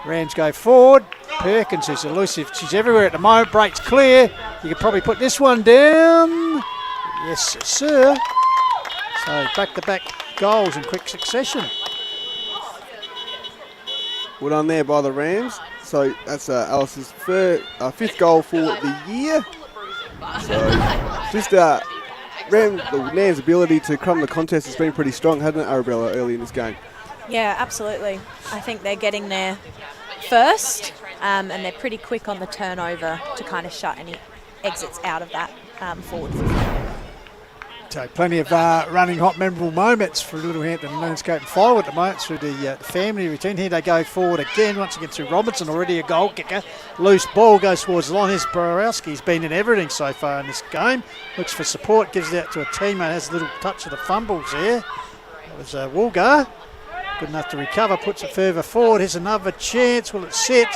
Rams go forward. Perkins is elusive. She's everywhere at the moment. Breaks clear. You could probably put this one down. Yes, sir. So back-to-back goals in quick succession. Well done there by the Rams. So that's Alice's fifth goal for the year. So just Nairne's ability to crumb the contest has been pretty strong, hasn't it, Arabella, early in this game? Yeah, absolutely. I think they're getting there first, and they're pretty quick on the turnover to kind of shut any exits out of that forward. So plenty of running hot memorable moments for Littlehampton Landscape and Firewood at the moment through the family routine. Here they go forward again, once again through Robinson, already a goal kicker. Loose ball goes towards the line. Here's Borowski. He's been in everything so far in this game. Looks for support, gives it out to a teammate, has a little touch of the fumbles there. That was Woolgar. Good enough to recover, puts it further forward. Here's another chance. Will it sit?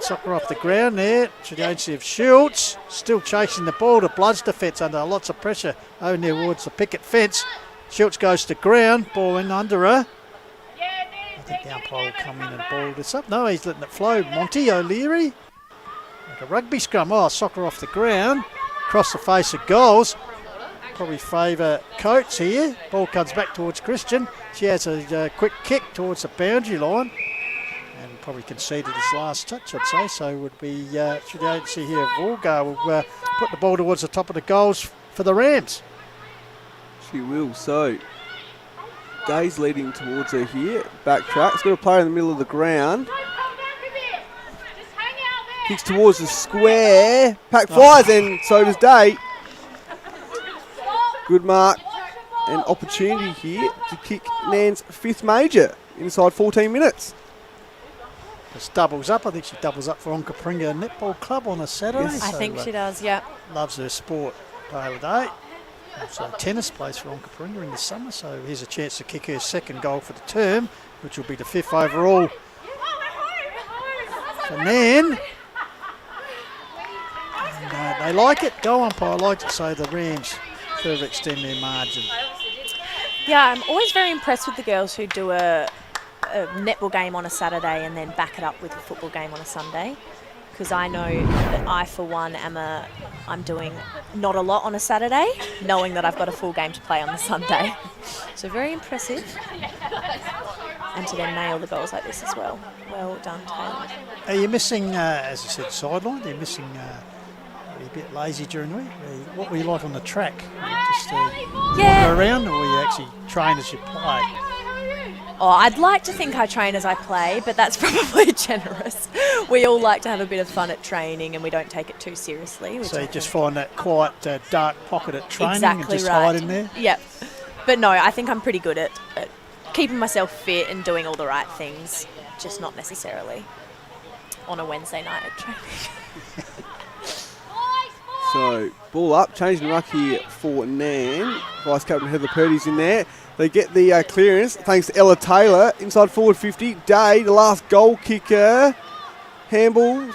Soccer off the ground there to the agency of Schultz. Still chasing the ball. The Bloods defence under lots of pressure over near towards the picket fence. Schultz goes to ground. Ball in under her. I think the umpire will come in and ball this up. No, he's letting it flow. Monty O'Leary. Like a rugby scrum. Oh, soccer off the ground. Across the face of goals. Probably favour Coates here. Ball comes back towards Christian. She has a quick kick towards the boundary line. And probably conceded his last touch, I'd say. So would be, should the agency here of Woolgar will put the ball towards the top of the goals for the Rams. She will. So Day's leading towards her here. Backtrack. It's got a player in the middle of the ground. Kicks towards the square. Pack flies, and so does Day. Good mark and opportunity here to kick Nairne's 5th major inside 14 minutes. Just doubles up. I think she doubles up for Onkapringa Netball Club on a Saturday. Yes. I think she does, yeah. Loves her sport day to day. Also tennis plays for Onkapringa in the summer, so here's a chance to kick her 2nd goal for the term, which will be the 5th overall for Nairne. And they like it. Goal umpire likes it, so the Rams further extend their margin. Yeah, I'm always very impressed with the girls who do a netball game on a Saturday and then back it up with a football game on a Sunday, because I know that I, for one, I'm doing not a lot on a Saturday, knowing that I've got a full game to play on the Sunday. So very impressive. And to then nail the goals like this as well. Well done, Taylor. Are you missing, as you said, sideline? Are you missing, are you a bit lazy during the week? What were you like on the track? Just walk around, or were you actually train as you play? Oh, I'd like to think I train as I play, but that's probably generous. We all like to have a bit of fun at training, and we don't take it too seriously. So you just find that quiet, dark pocket at training exactly and just right. hide in there? Yep. But no, I think I'm pretty good at keeping myself fit and doing all the right things, just not necessarily on a Wednesday night at training. So, ball up, changing the ruck here for Nairne. Vice Captain Heather Purdy's in there. They get the clearance thanks to Ella Taylor. Inside forward 50. Day, the last goal kicker. Handballs.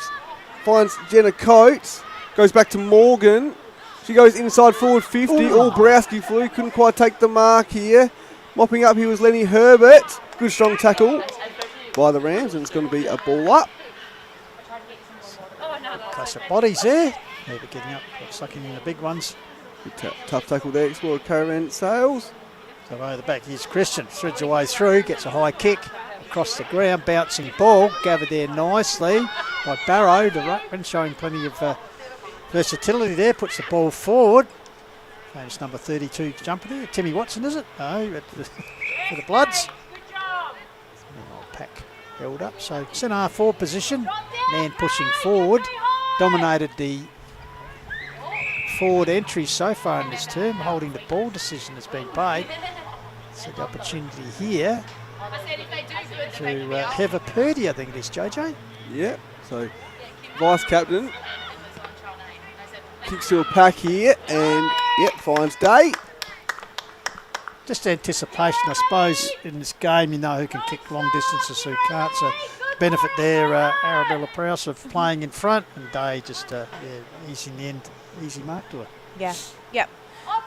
Finds Jenna Coates. Goes back to Morgan. She goes inside forward 50. Ooh. All Borowski flew. Couldn't quite take the mark here. Mopping up here was Lenny Herbert. Good strong tackle by the Rams, and it's going to be a ball up. Classic bodies there. Never getting up, sucking in the big ones. Good tough tackle there. Explorer Caravan Sales. So over the back, here's Christian. Threads away through, gets a high kick across the ground. Bouncing ball, gathered there nicely by Barrow. The ruckman showing plenty of versatility there. Puts the ball forward. Famous number 32 jumper there. Timmy Watson, is it? No, for the Bloods. Pack held up. So centre half forward position. Man pushing forward. Dominated the forward entry so far in this term. Holding the ball decision has been paid. So the opportunity here to Heather Purdy, I think it is, JJ. Yeah, so vice captain kicks to a pack here and finds Day. Just anticipation, I suppose, in this game. You know who can kick long distances, who can't. So benefit there, Arabella Prowse of playing in front, and Day just easy in the end, easy mark to her. Yeah, yep.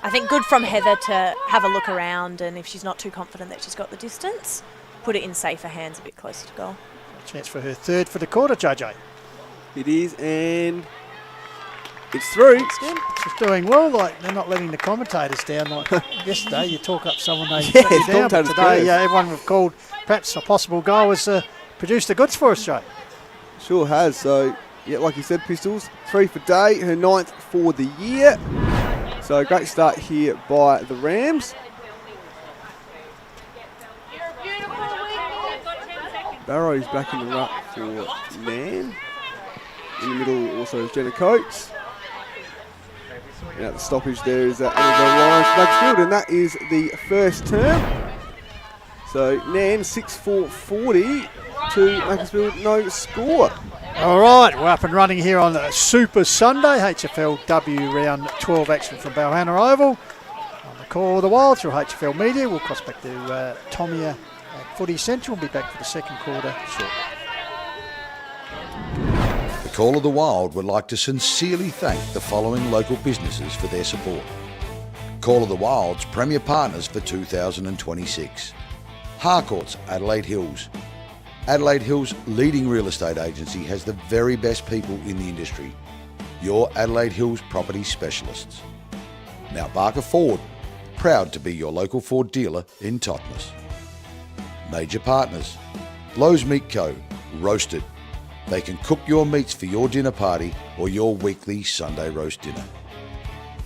I think good from Heather to have a look around, and if she's not too confident that she's got the distance, put it in safer hands a bit closer to goal. A chance for her 3rd for the quarter, JJ. It is, and it's through. It's good. She's doing well. Like, they're not letting the commentators down like yesterday. You talk up someone, they let you down. But today, everyone we've called perhaps a possible goal has produced the goods for us, Jay. Sure has. So, like you said, Pistols, 3 for Day, her 9th for the year. So, great start here by the Rams. Barrow's back in the ruck for Nairne. In the middle also is Jenna Coates. And at the stoppage there is Annabelle Lyons for Macclesfield, and that is the first term. So Nairne 6-4-40 to Macclesfield, no score. All right, we're up and running here on Super Sunday, HFLW round 12 action from Balhannah Oval. On the Call of the Wild through HFL Media. We'll cross back to Tommy at Footy Central. We'll be back for the second quarter shortly. The Call of the Wild would like to sincerely thank the following local businesses for their support. Call of the Wild's premier partners for 2026. Harcourt's Adelaide Hills. Adelaide Hills' leading real estate agency has the very best people in the industry. Your Adelaide Hills property specialists. Mount Barker Ford, proud to be your local Ford dealer in Totnes. Major partners, Lowe's Meat Co, roasted. They can cook your meats for your dinner party or your weekly Sunday roast dinner.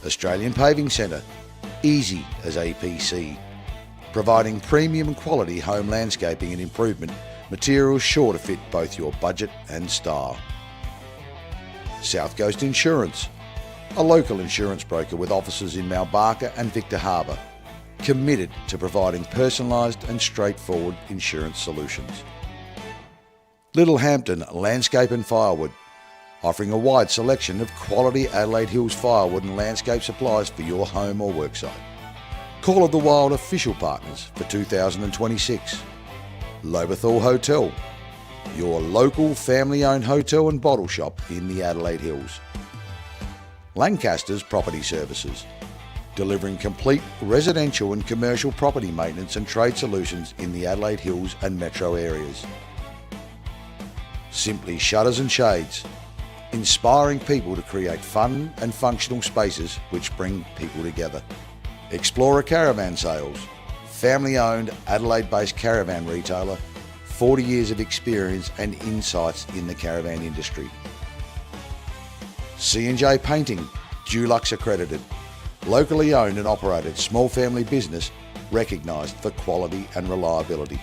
Australian Paving Centre, easy as APC, providing premium quality home landscaping and improvement materials sure to fit both your budget and style. South Coast Insurance, a local insurance broker with offices in Mount Barker and Victor Harbour, committed to providing personalised and straightforward insurance solutions. Little Hampton Landscape and Firewood, offering a wide selection of quality Adelaide Hills firewood and landscape supplies for your home or worksite. Call of the Wild official partners for 2026. Loberthal Hotel, your local family-owned hotel and bottle shop in the Adelaide Hills. Lancaster's Property Services, delivering complete residential and commercial property maintenance and trade solutions in the Adelaide Hills and metro areas. Simply Shutters and Shades, inspiring people to create fun and functional spaces which bring people together. Explorer Caravan Sales, family-owned Adelaide-based caravan retailer, 40 years of experience and insights in the caravan industry. C&J Painting, Dulux accredited, locally owned and operated small family business recognised for quality and reliability.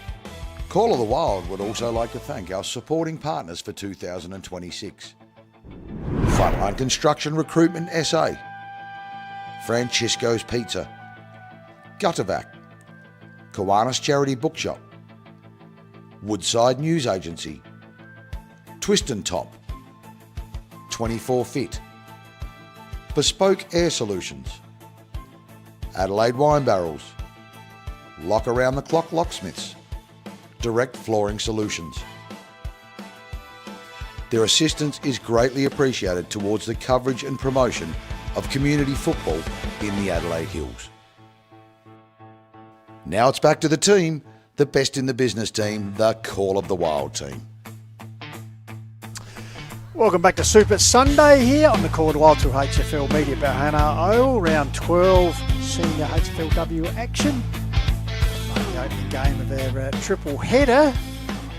Call of the Wild would also like to thank our supporting partners for 2026. Frontline Construction Recruitment SA, Francisco's Pizza, Guttervac, Kiwanis Charity Bookshop, Woodside News Agency, Twist and Top, 24 Fit, Bespoke Air Solutions, Adelaide Wine Barrels, Lock Around the Clock Locksmiths, Direct Flooring Solutions. Their assistance is greatly appreciated towards the coverage and promotion of community football in the Adelaide Hills. Now it's back to the team, the best in the business team, the Call of the Wild team. Welcome back to Super Sunday here on the Call of the Wild through HFL Media Balhannah Oval, round 12 senior HFLW action. The opening game of their triple header.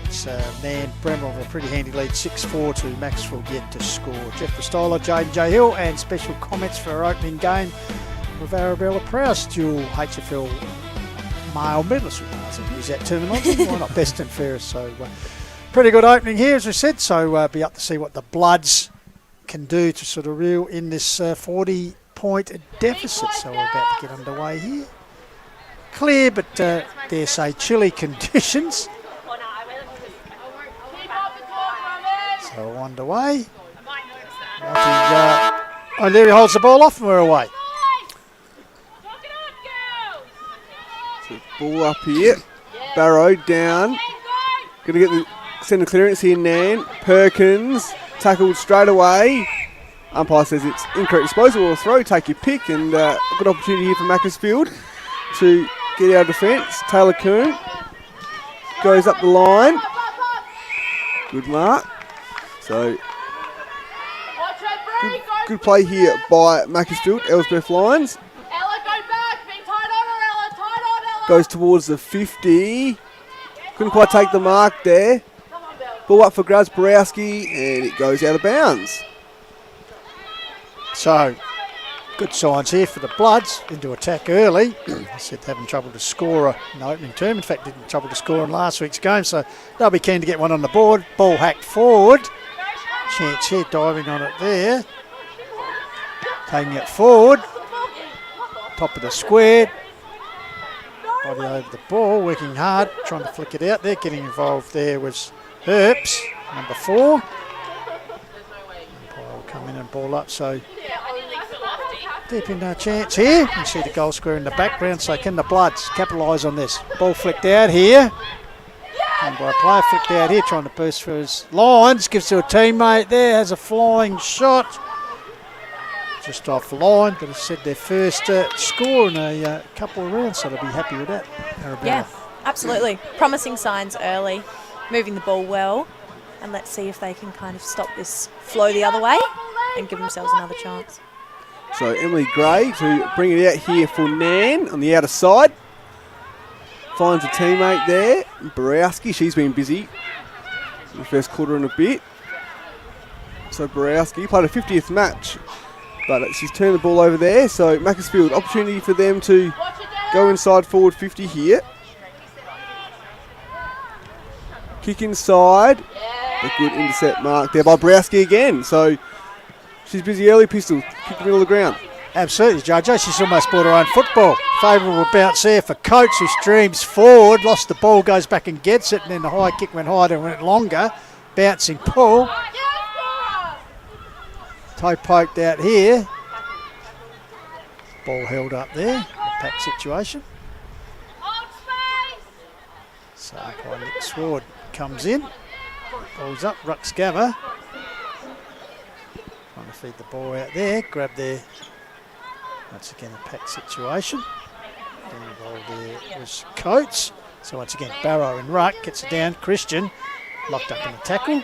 It's Nairne-Bremer with a pretty handy lead, 6-4 to Macclesfield yet to score. Jeff Pistola, Jaden J. Hill, and special comments for our opening game with Arabella Prowse, dual HFL male medalist. I use that terminology. Why not best and fairest? So pretty good opening here, as we said. So be up to see what the Bloods can do to sort of reel in this 40-point deficit. So we're about to get underway here. Clear, but dare say chilly conditions. So underway. O'Leary holds the ball off and we're away. So ball up here. Barrow down. Going to get the centre clearance here, Nairne. Perkins tackled straight away. Umpire says it's incorrect disposal or throw. Take your pick, and a good opportunity here for Macclesfield to get out of defence. Taylor Coon goes up the line. Good mark. So good play here by Macclesfield. Ellsworth Lions. Goes towards the 50. Couldn't quite take the mark there. Ball up for grabs, Borowski, and it goes out of bounds. So, good signs here for the Bloods into attack early. I said having trouble to score in the opening term. In fact, didn't trouble to score in last week's game, so they'll be keen to get one on the board. Ball hacked forward. Chance here, diving on it there. Taking it forward. Top of the square. Body over the ball, working hard, trying to flick it out there. Getting involved there was Herbs, number 4. Umpire will come in and ball up, so deep into a chance here. You see the goal square in the background, so can the Bloods capitalise on this? Ball flicked out here. And by a player flicked out here, trying to burst for his lines. Gives to a teammate there, has a flying shot. Just off the line, but it's said their first score in a couple of rounds, so they'll be happy with that. Yeah, absolutely. Promising signs early, moving the ball well, and let's see if they can kind of stop this flow the other way and give themselves another chance. So Emily Gray to bring it out here for Nairne on the outer side. Finds a teammate there, Borowski. She's been busy in the first quarter and a bit. So Borowski played a 50th match, but she's turned the ball over there. So Macclesfield, opportunity for them to go inside forward 50 here. Kick inside. A good intercept mark there by Borowski again. So she's busy early, Pistol. Kick the middle of the ground. Absolutely, JJ. She's almost brought her own football. Favourable bounce there for Coates, who streams forward. Lost the ball, goes back and gets it, and then the high kick went higher and went longer. Bouncing pull. Toe poked out here. Ball held up there. Pack situation. So by Nick Sward comes in. Ball's up. Rux Gava. Trying to feed the ball out there. Grab there. Once again, a pack situation. Involved there was Coates. So once again, Barrow and Ruck gets it down. Christian locked up in a tackle.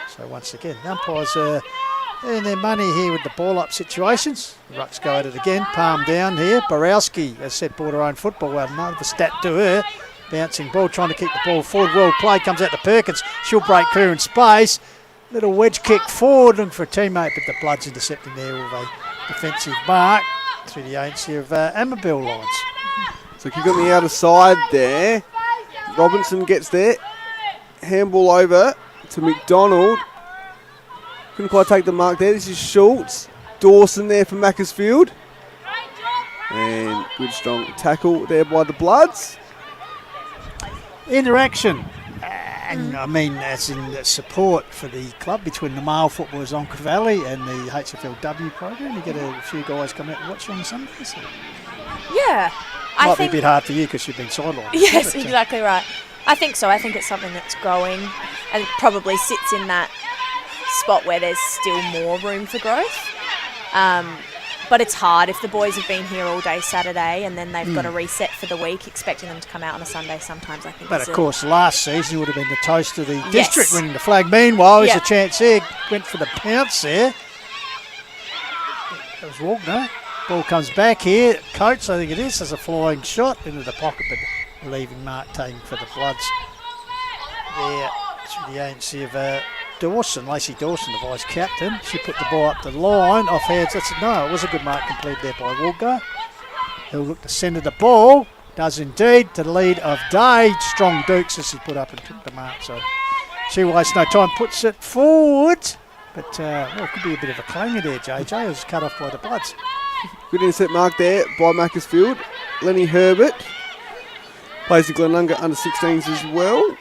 So once again, the umpires earn their money here with the ball up situations. Ruck's go at it again. Palm down here. Borowski, as said, brought her own football. Well, another stat to her. Bouncing ball, trying to keep the ball forward. Well played, comes out to Perkins. She'll break clear in space. Little wedge kick forward, looking for a teammate, but the Bloods intercepting there with a defensive mark through the agency of Amabel lines. So kick on the outer side there. Robinson gets there. Handball over to McDonald. Couldn't quite take the mark there. This is Schultz. Dawson there for Macclesfield. And good strong tackle there by the Bloods. Interaction. And I mean, as in the support for the club between the male footballers on Valley and the HFLW program. You get a few guys come out and watch you on Sundays. So. Yeah. Might be a bit hard for you because you've been sidelined. Yes, exactly right. I think so. I think it's something that's growing and probably sits in that spot where there's still more room for growth. But it's hard if the boys have been here all day Saturday and then they've got to reset for the week, expecting them to come out on a Sunday sometimes, I think. But of course, last season would have been the toast of the district, winning the flag. Meanwhile, there's a chance there. Went for the pounce there. That was Wagner. Ball comes back here. Coates, I think it is, has a flying shot into the pocket, but leaving mark taken for the Bloods. There, through the agency of Dawson, Lacey Dawson, the vice captain. She put the ball up the line, off hands. No, it was a good mark completed there by Walker. He'll look to centre the ball. Does indeed, to the lead of Day. Strong Dukes as he put up and took the mark. So she wastes no time, puts it forward. But it could be a bit of a clanger there, JJ. It was cut off by the Bloods. Good intercept mark there by Macclesfield. Lenny Herbert plays the Glenunga under-16s as well.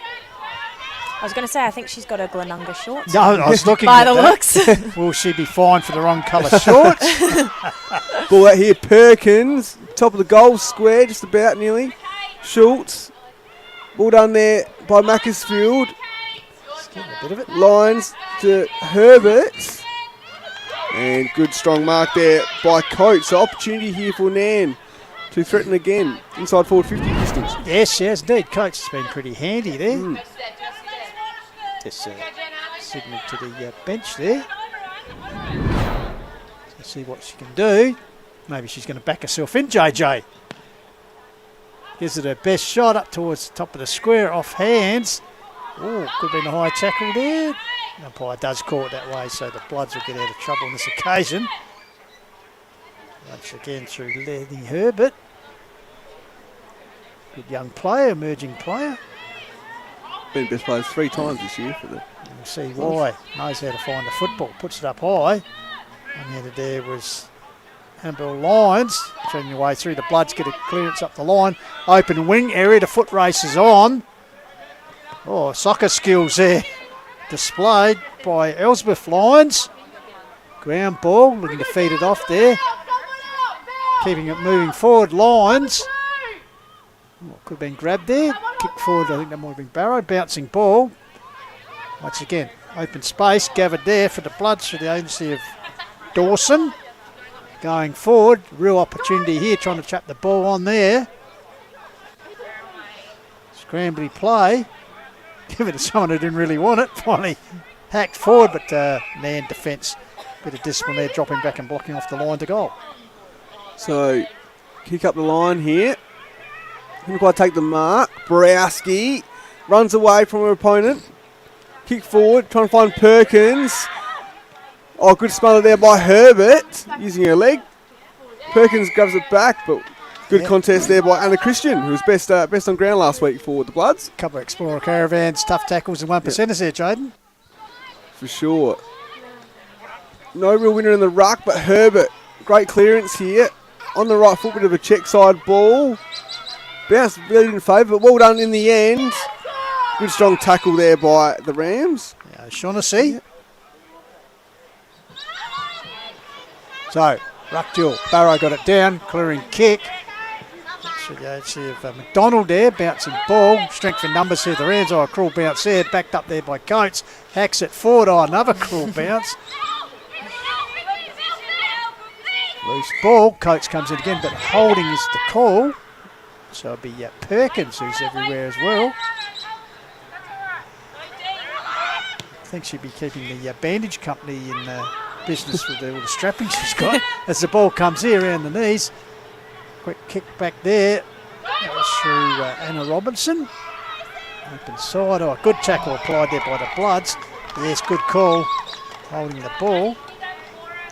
I was going to say, I think she's got her Glenunga shorts. No, I was looking by at the that. looks. Will she be fined for the wrong colour shorts? Ball out here, Perkins. Top of the goal square, just about nearly. Schultz. Ball done there by Macclesfield. Getting a bit of it. Lines to Herbert. And good strong mark there by Coates. So opportunity here for Nairne to threaten again. Inside forward 50 distance. Yes, indeed. Coates has been pretty handy there. Just signal to the bench there. Let's see what she can do. Maybe she's going to back herself in, JJ. Gives it her best shot up towards the top of the square, off hands. Oh, could have been a high tackle there. The umpire does call it that way, so the Bloods will get out of trouble on this occasion. Once again through Lenny Herbert. Good young player, emerging player. Been best players 3 times this year for the. We'll see why. Knows how to find the football. Puts it up high. And the other there was Annabelle Lyons, trending your way through. The Bloods get a clearance up the line. Open wing area. The foot race is on. Oh, soccer skills there displayed by Elsbeth Lyons. Ground ball, looking to feed it off there. Keeping it moving forward. Lyons. Oh, could have been grabbed there. Kick forward, I think that might have been Barrow. Bouncing ball. Once again, open space gathered there for the Bloods through the agency of Dawson. Going forward, real opportunity here, trying to trap the ball on there. Scrambly play. Give it to someone who didn't really want it. Finally hacked forward, but Nairne defence. Bit of discipline there, dropping back and blocking off the line to goal. So, kick up the line here. Didn't quite take the mark. Borowski runs away from her opponent. Kick forward, trying to find Perkins. Oh, good smother there by Herbert, using her leg. Perkins grabs it back, but good contest there by Anna Christian, who was best on ground last week for the Bloods. Couple of Explorer Caravans, tough tackles and 1%ers there, Jaden. For sure. No real winner in the ruck, but Herbert, great clearance here. On the right foot, bit of a check side ball. Bounce really didn't favour, but well done in the end. Good strong tackle there by the Rams. Yeah, Shaughnessy. Yeah. So, ruck duel. Barrow got it down, clearing kick. Should you see of McDonald there, bouncing ball. Strength in numbers here, the Rams. Oh, a cruel bounce there, backed up there by Coates. Hacks it forward, oh, another cruel bounce. Loose ball, Coates comes in again, but holding is the call. So it'll be Perkins, who's everywhere as well. I think she'd be keeping the bandage company in business with all the strapping she's got. As the ball comes here around the knees. Quick kick back there. That was through Anna Robinson. Open side. Oh, good tackle applied there by the Bloods. Yes, good call. Holding the ball.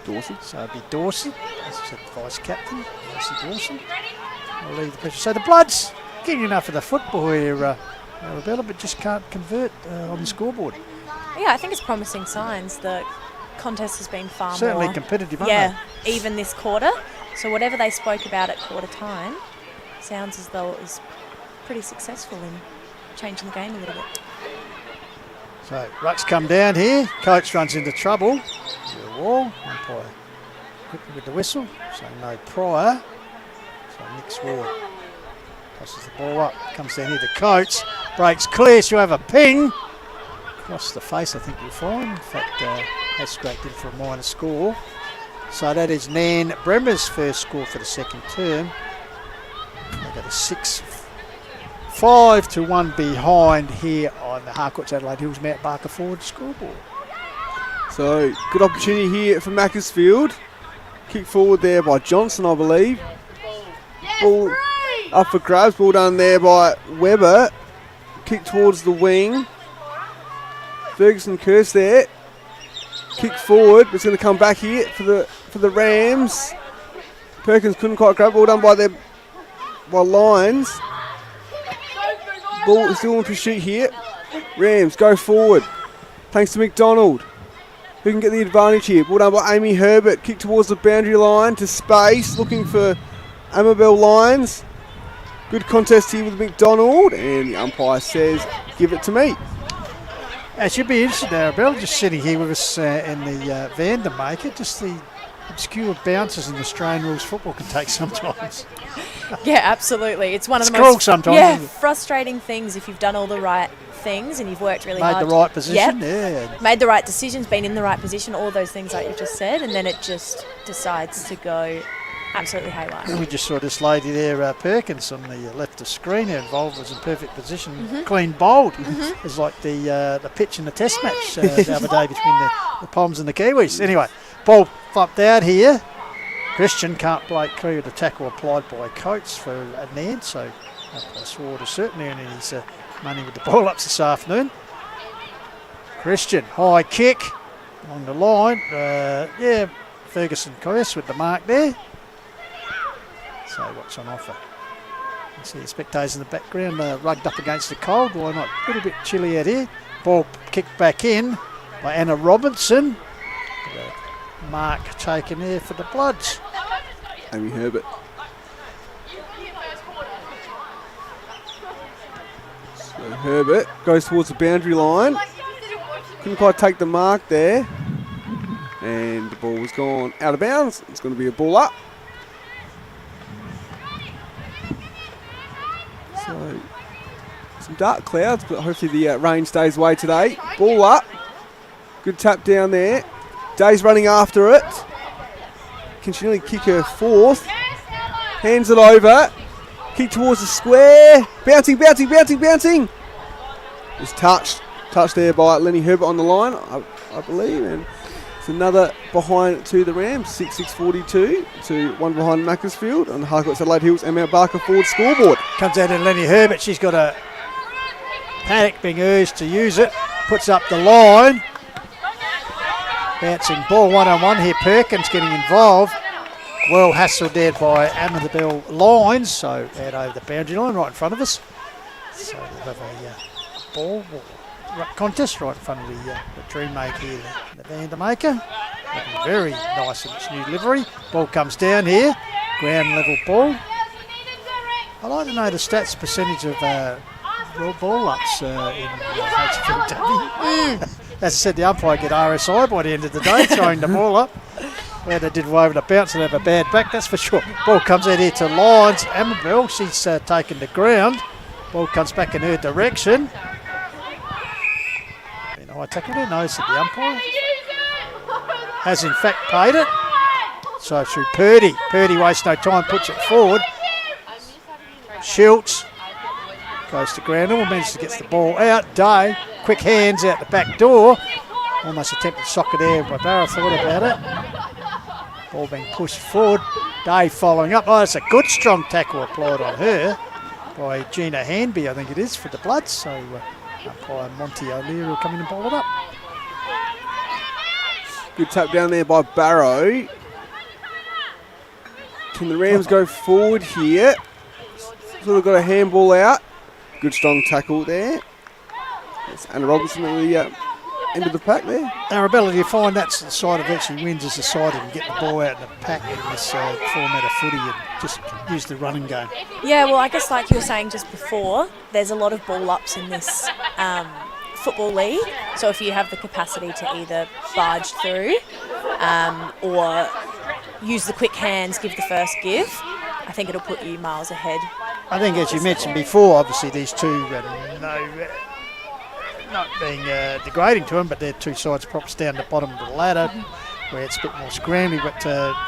Dawson. So it'll be Dawson. As I said, vice captain. Lucy Dawson. I'll leave the pressure. So the Bloods getting enough of the football here, Arabella, but just can't convert on the scoreboard. Yeah, I think it's promising signs. The contest has been far certainly more competitive, aren't they? Even this quarter. So whatever they spoke about at quarter time sounds as though it was pretty successful in changing the game a little bit. So rucks come down here. Coates runs into trouble. The wall. Umpire quickly with the whistle. So no prior. So Nick Sward tosses the ball up. Comes down here to Coates. Breaks clear. She'll have a ping. Across the face, I think you'll find. In fact, has scraped in for a minor score. So that is Nairne-Bremer's first score for the second term. They got a 6-5-1 behind here on the Harcourts Adelaide Hills Mount Barker forward scoreboard. So good opportunity here for Macclesfield. Kick forward there by Johnston, I believe. Ball up for grabs. Ball done there by Webber. Kick towards the wing. Ferguson curse there. Kick forward, but it's going to come back here for the Rams. Perkins couldn't quite grab. Ball done by Lyons. Ball is still in pursuit here. Rams go forward. Thanks to McDonald. Who can get the advantage here? Ball done by Amy Herbert. Kick towards the boundary line to space. Looking for Amabel Lyons. Good contest here with McDonald. And the umpire says, give it to me. It should be interesting, Arabella, just sitting here with us in the van to make it. Just the obscure bounces in Australian rules football can take sometimes. Yeah, absolutely. It's one of the cruel most sometimes, frustrating things if you've done all the right things and you've worked really hard. Made the right position, Made the right decisions, been in the right position, all those things like you've just said, and then it just decides to go absolutely haywire. We just saw this lady there, Perkins, on the left of screen, her involved was in perfect position, clean bowled. It's like the pitch in the test match the other day between the Poms and the Kiwis. Anyway, ball flopped out here. Christian can't break clear of the tackle applied by Coates for Nairne, so Sward is certainly earning his money with the ball ups this afternoon. Christian, high kick along the line. Ferguson Coyce with the mark there. So what's on offer? You see the spectators in the background rugged up against the cold. Why not? A little bit chilly out here. Ball kicked back in by Anna Robinson. Mark taken there for the Bloods. Amy Herbert. So Herbert goes towards the boundary line. Couldn't quite take the mark there. And the ball was gone out of bounds. It's going to be a ball up. So some dark clouds, but hopefully the rain stays away today. Ball up. Good tap down there. Day's running after it. Can she nearly kick her fourth? Hands it over. Kick towards the square. Bouncing. Just touched there by Lenny Herbert on the line, I believe. And it's another behind to the Rams. 6-6-42 to one behind Macclesfield on the Harcourts Adelaide Hills and Mount Barker Ford scoreboard. Comes out to Lenny Herbert. She's got a panic being urged to use it. Puts up the line. Bouncing ball 1-on-1 here. Perkins getting involved. Well hassled there by Amabel Lyons. So out over the boundary line right in front of us. So we'll have a ball contest right in front of the dream maker here, the Vandermaker. Looking very nice in its new livery. Ball comes down here. Ground level ball. I'd like to know the stats percentage of ball ups in HFL. As I said, the umpire get RSI by the end of the day, throwing the ball up. Yeah, they did over the bounce and have a bad back, that's for sure. Ball comes out here to Lyons. Amabel, she's taken the ground. Ball comes back in her direction. And I tackle there, notice that the umpire has in fact paid it. So through Purdy. Purdy wastes no time, puts it forward. Schultz goes to ground, all manages to get the ball out. Day, quick hands out the back door. Almost attempted soccer there, but Barrow thought about it. Ball being pushed forward. Day following up. Oh, it's a good strong tackle applied on her by Gina Hanby, I think it is, for the Bloods. So umpire Monty O'Leary will come in and bowl it up. Good tap down there by Barrow. Can the Rams go forward here? Sort of got a handball out. Good strong tackle there. It's Anna Robinson at the end of the pack there. Our ability to find that's the side of actually wins as a side and get the ball out in the pack in this format of footy and just use the running game. Yeah, well, I guess like you were saying just before, there's a lot of ball ups in this football league. So if you have the capacity to either barge through or use the quick hands, give the first give, I think it'll put you miles ahead. I think, as you mentioned before, obviously these two, not being degrading to them, but they're two sides props down the bottom of the ladder, where it's a bit more scrambly, but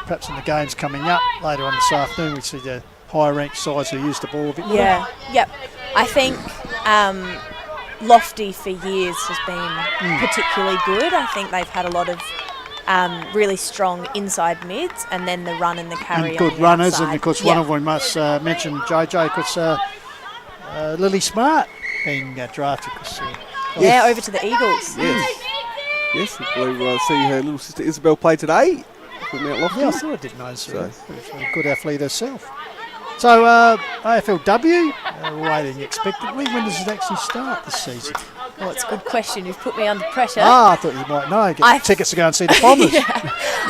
perhaps in the games coming up later on this afternoon, we see the higher ranked sides who use the ball a bit more. Yeah, yep. I think Lofty for years has been particularly good. I think they've had a lot of really strong inside mids, and then the run and the carry and good on the runners, outside. and of course one of them we must mention, JJ, because Lily Smart being drafted. Over to the Eagles. Yes, I believe we'll see her little sister Isabel play today for Mount Lofty. Yeah, I thought I did notice her. She's a good athlete herself. So AFLW, we're waiting expectantly. When does it actually start this season? Well, it's a good question. You've put me under pressure. I thought you might know. Get tickets to go and see the Bombers.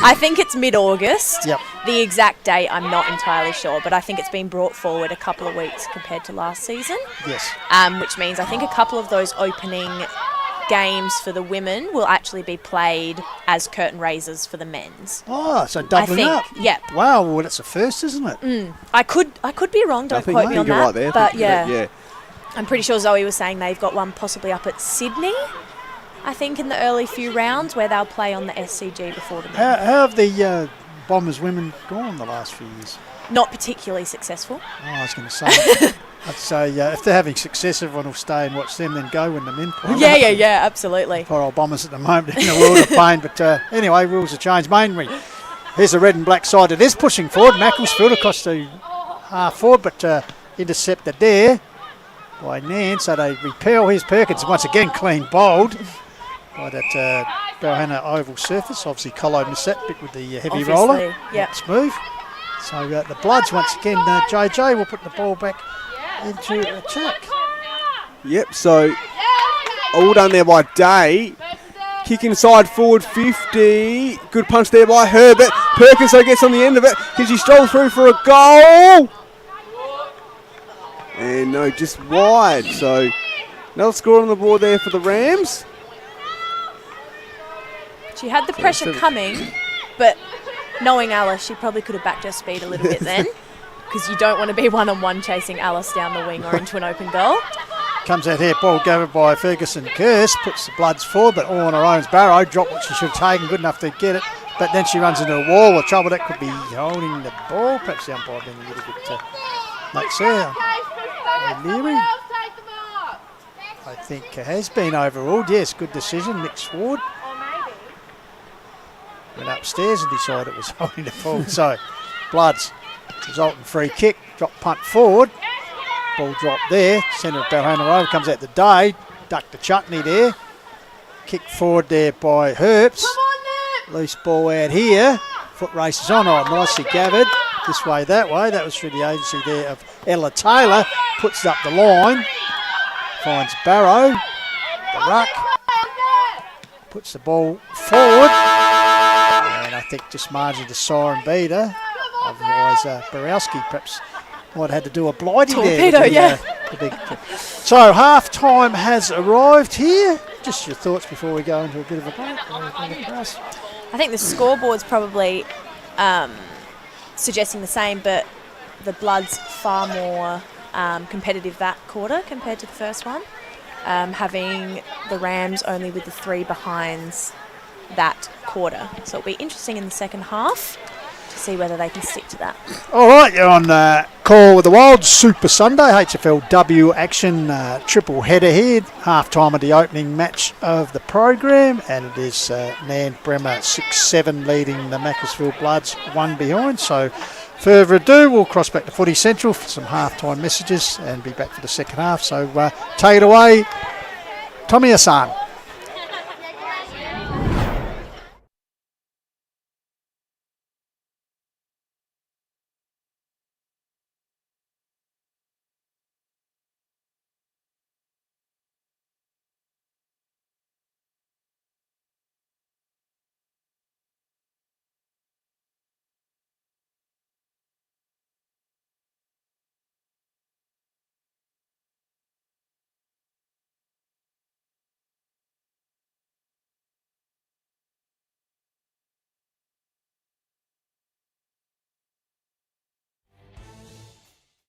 I think it's mid-August. Yep. The exact date, I'm not entirely sure, but I think it's been brought forward a couple of weeks compared to last season. Yes. Which means I think a couple of those opening games for the women will actually be played as curtain raisers for the men's. Oh, so doubling up. Yep. Wow, well, that's a first, isn't it? I could be wrong. Don't quote me on that. Right there. But yeah. I'm pretty sure Zoe was saying they've got one possibly up at Sydney, I think, in the early few rounds where they'll play on the SCG before the men. How have the Bombers women gone the last few years? Not particularly successful. Oh, I was going to say. I'd say if they're having success, everyone will stay and watch them, then go when the men play. Yeah, absolutely. Poor old Bombers at the moment in a world of pain. But anyway, rules have changed mainly. Here's the red and black side. It is pushing forward. Macclesfield across to half forward, but intercepted there by Nairne, so they repel. Here's Perkins, once again clean bowled by that Balhannah oval surface. Obviously Colo missed that bit with the heavy roller. Yeah. Smooth. So the Bloods once again, JJ will put the ball back into attack. Yep, so all done there by Day. Kick inside forward 50. Good punch there by Herbert. Perkins though gets on the end of it. Can she stroll through for a goal? And no, just wide. So another score on the board there for the Rams. She had the pressure coming, but knowing Alice, she probably could have backed her speed a little bit then, because you don't want to be one-on-one chasing Alice down the wing or into an open goal. Comes out here, ball gathered by Ferguson Curse, puts the Bloods forward, but all on her own. Barrow dropped what she should have taken, good enough to get it, but then she runs into a wall. The trouble, that could be holding the ball. Perhaps the umpire being a little bit lax there. O'Leary, I think, has been overruled. Yes, good decision. Nick Sward went upstairs and decided it was holding the ball. So, Bloods, resultant free kick, drop punt forward. Ball dropped there, centre of Balhannah Road, comes out the day, ducked the chutney there. Kick forward there by Herbst. Loose ball out here, foot races on, nicely gathered. This way, that way, that was through the agency there of Ella Taylor. Puts it up the line, finds Barrow, the ruck, puts the ball forward. And I think just margin to siren beater. Otherwise, Borowski perhaps might have had to do a blighty torpedo, there. So half time has arrived here. Just your thoughts before we go into a bit of a break. I think the scoreboard's probably suggesting the same, but the Bloods far more competitive that quarter compared to the first one. Having the Rams only with the 3 behinds that quarter. So it'll be interesting in the second half to see whether they can stick to that. All right, you're on Call with the Wild Super Sunday, HFLW action, triple header here, half time of the opening match of the program, and it is Nairne-Bremer 6-7 leading the Macclesfield Bloods 1 behind. So further ado, we'll cross back to Footy Central for some half-time messages and be back for the second half. So take it away, Tommy Hassan.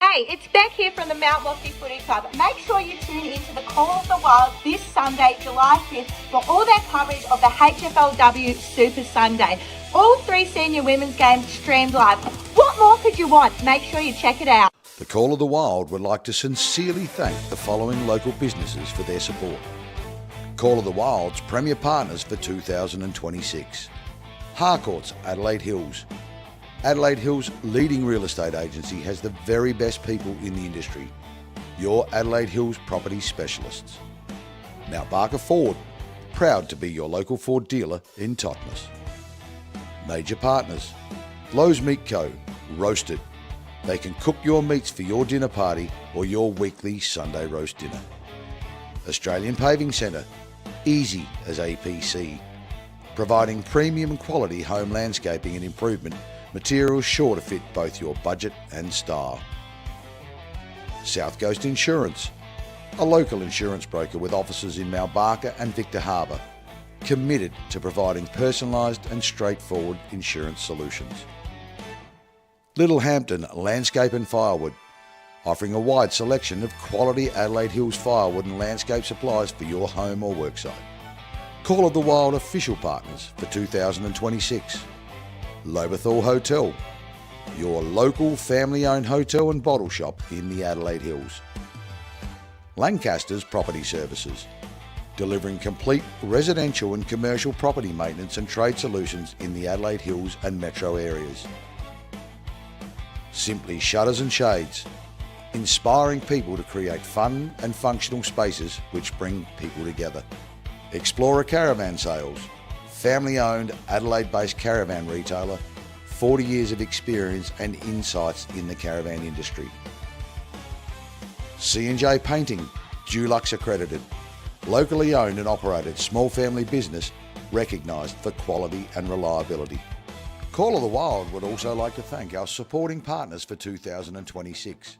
Hey, it's Beck here from the Mount Lofty Footy Club. Make sure you tune into the Call of the Wild this Sunday, July 5th, for all their coverage of the HFLW Super Sunday. All 3 senior women's games streamed live. What more could you want? Make sure you check it out. The Call of the Wild would like to sincerely thank the following local businesses for their support. Call of the Wild's premier partners for 2026. Harcourt's Adelaide Hills. Adelaide Hills' leading real estate agency has the very best people in the industry. Your Adelaide Hills property specialists. Mount Barker Ford, proud to be your local Ford dealer in Totnes. Major partners, Lowe's Meat Co, roasted. They can cook your meats for your dinner party or your weekly Sunday roast dinner. Australian Paving Centre, easy as APC, providing premium quality home landscaping and improvement materials sure to fit both your budget and style. South Coast Insurance, a local insurance broker with offices in Mount Barker and Victor Harbour, committed to providing personalised and straightforward insurance solutions. Little Hampton Landscape and Firewood, offering a wide selection of quality Adelaide Hills firewood and landscape supplies for your home or worksite. Call of the Wild official partners for 2026. Lobethal Hotel, your local family-owned hotel and bottle shop in the Adelaide Hills. Lancaster's Property Services, delivering complete residential and commercial property maintenance and trade solutions in the Adelaide Hills and metro areas. Simply Shutters and Shades, inspiring people to create fun and functional spaces which bring people together. Explorer Caravan Sales, family-owned Adelaide-based caravan retailer, 40 years of experience and insights in the caravan industry. C&J Painting, Dulux accredited, locally owned and operated small family business recognised for quality and reliability. Call of the Wild would also like to thank our supporting partners for 2026.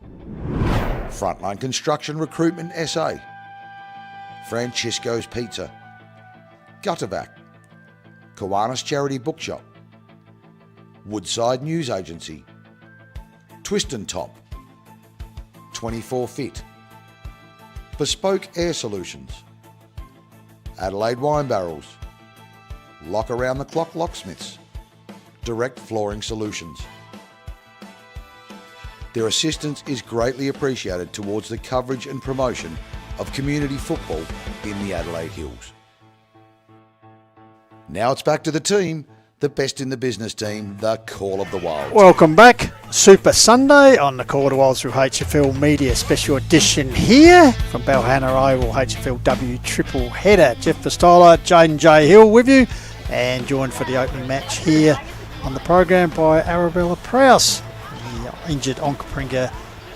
Frontline Construction Recruitment SA, Francisco's Pizza, Gutterback, Kiwanis Charity Bookshop, Woodside News Agency, Twist and Top, 24 Fit, Bespoke Air Solutions, Adelaide Wine Barrels, Lock Around the Clock Locksmiths, Direct Flooring Solutions. Their assistance is greatly appreciated towards the coverage and promotion of community football in the Adelaide Hills. Now it's back to the team, the best in the business team, the Call of the Wild. Welcome back. Super Sunday on the Call of the Wild through HFL Media. Special edition here from Balhannah Oval, HFLW triple header. Jeff Pistola, Jaden J. Hill with you, and joined for the opening match here on the program by Arabella Prowse, the injured Onkaparinga.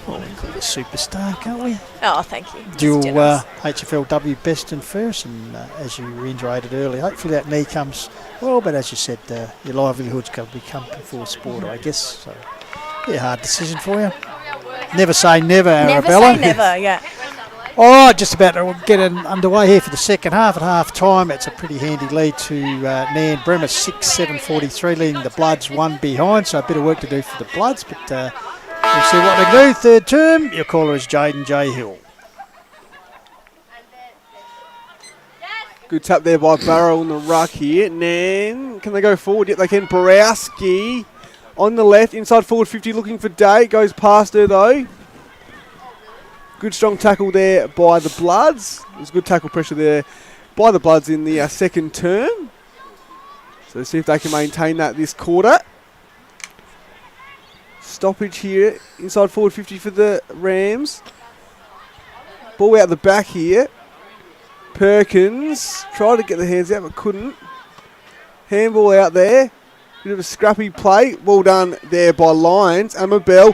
Well, we call it a superstar, can't we? Oh, thank you. Dual HFLW best and first, and as you reiterated earlier, hopefully that knee comes well, but as you said, your livelihood's going to become before sport, I guess. So, yeah, hard decision for you. Never say never, Arabella. Never say never, yeah. All right, just about to get underway here for the second half. At half time, it's a pretty handy lead to Nairne-Bremer, 6-7-43, leading the Bloods one behind, so a bit of work to do for the Bloods, but we'll see what they do. Third term, your caller is Jaden J. Hill. Good tap there by Barrow on the ruck here. Nan, can they go forward? Yet they can. Borowski on the left, inside forward 50, looking for Day. Goes past her though. Good strong tackle there by the Bloods. There's good tackle pressure there by the Bloods in the second term. So let's see if they can maintain that this quarter. Stoppage here, inside forward 50 for the Rams. Ball out the back here. Perkins tried to get the hands out but couldn't. Handball out there. Bit of a scrappy play. Well done there by Lyons. Amabel.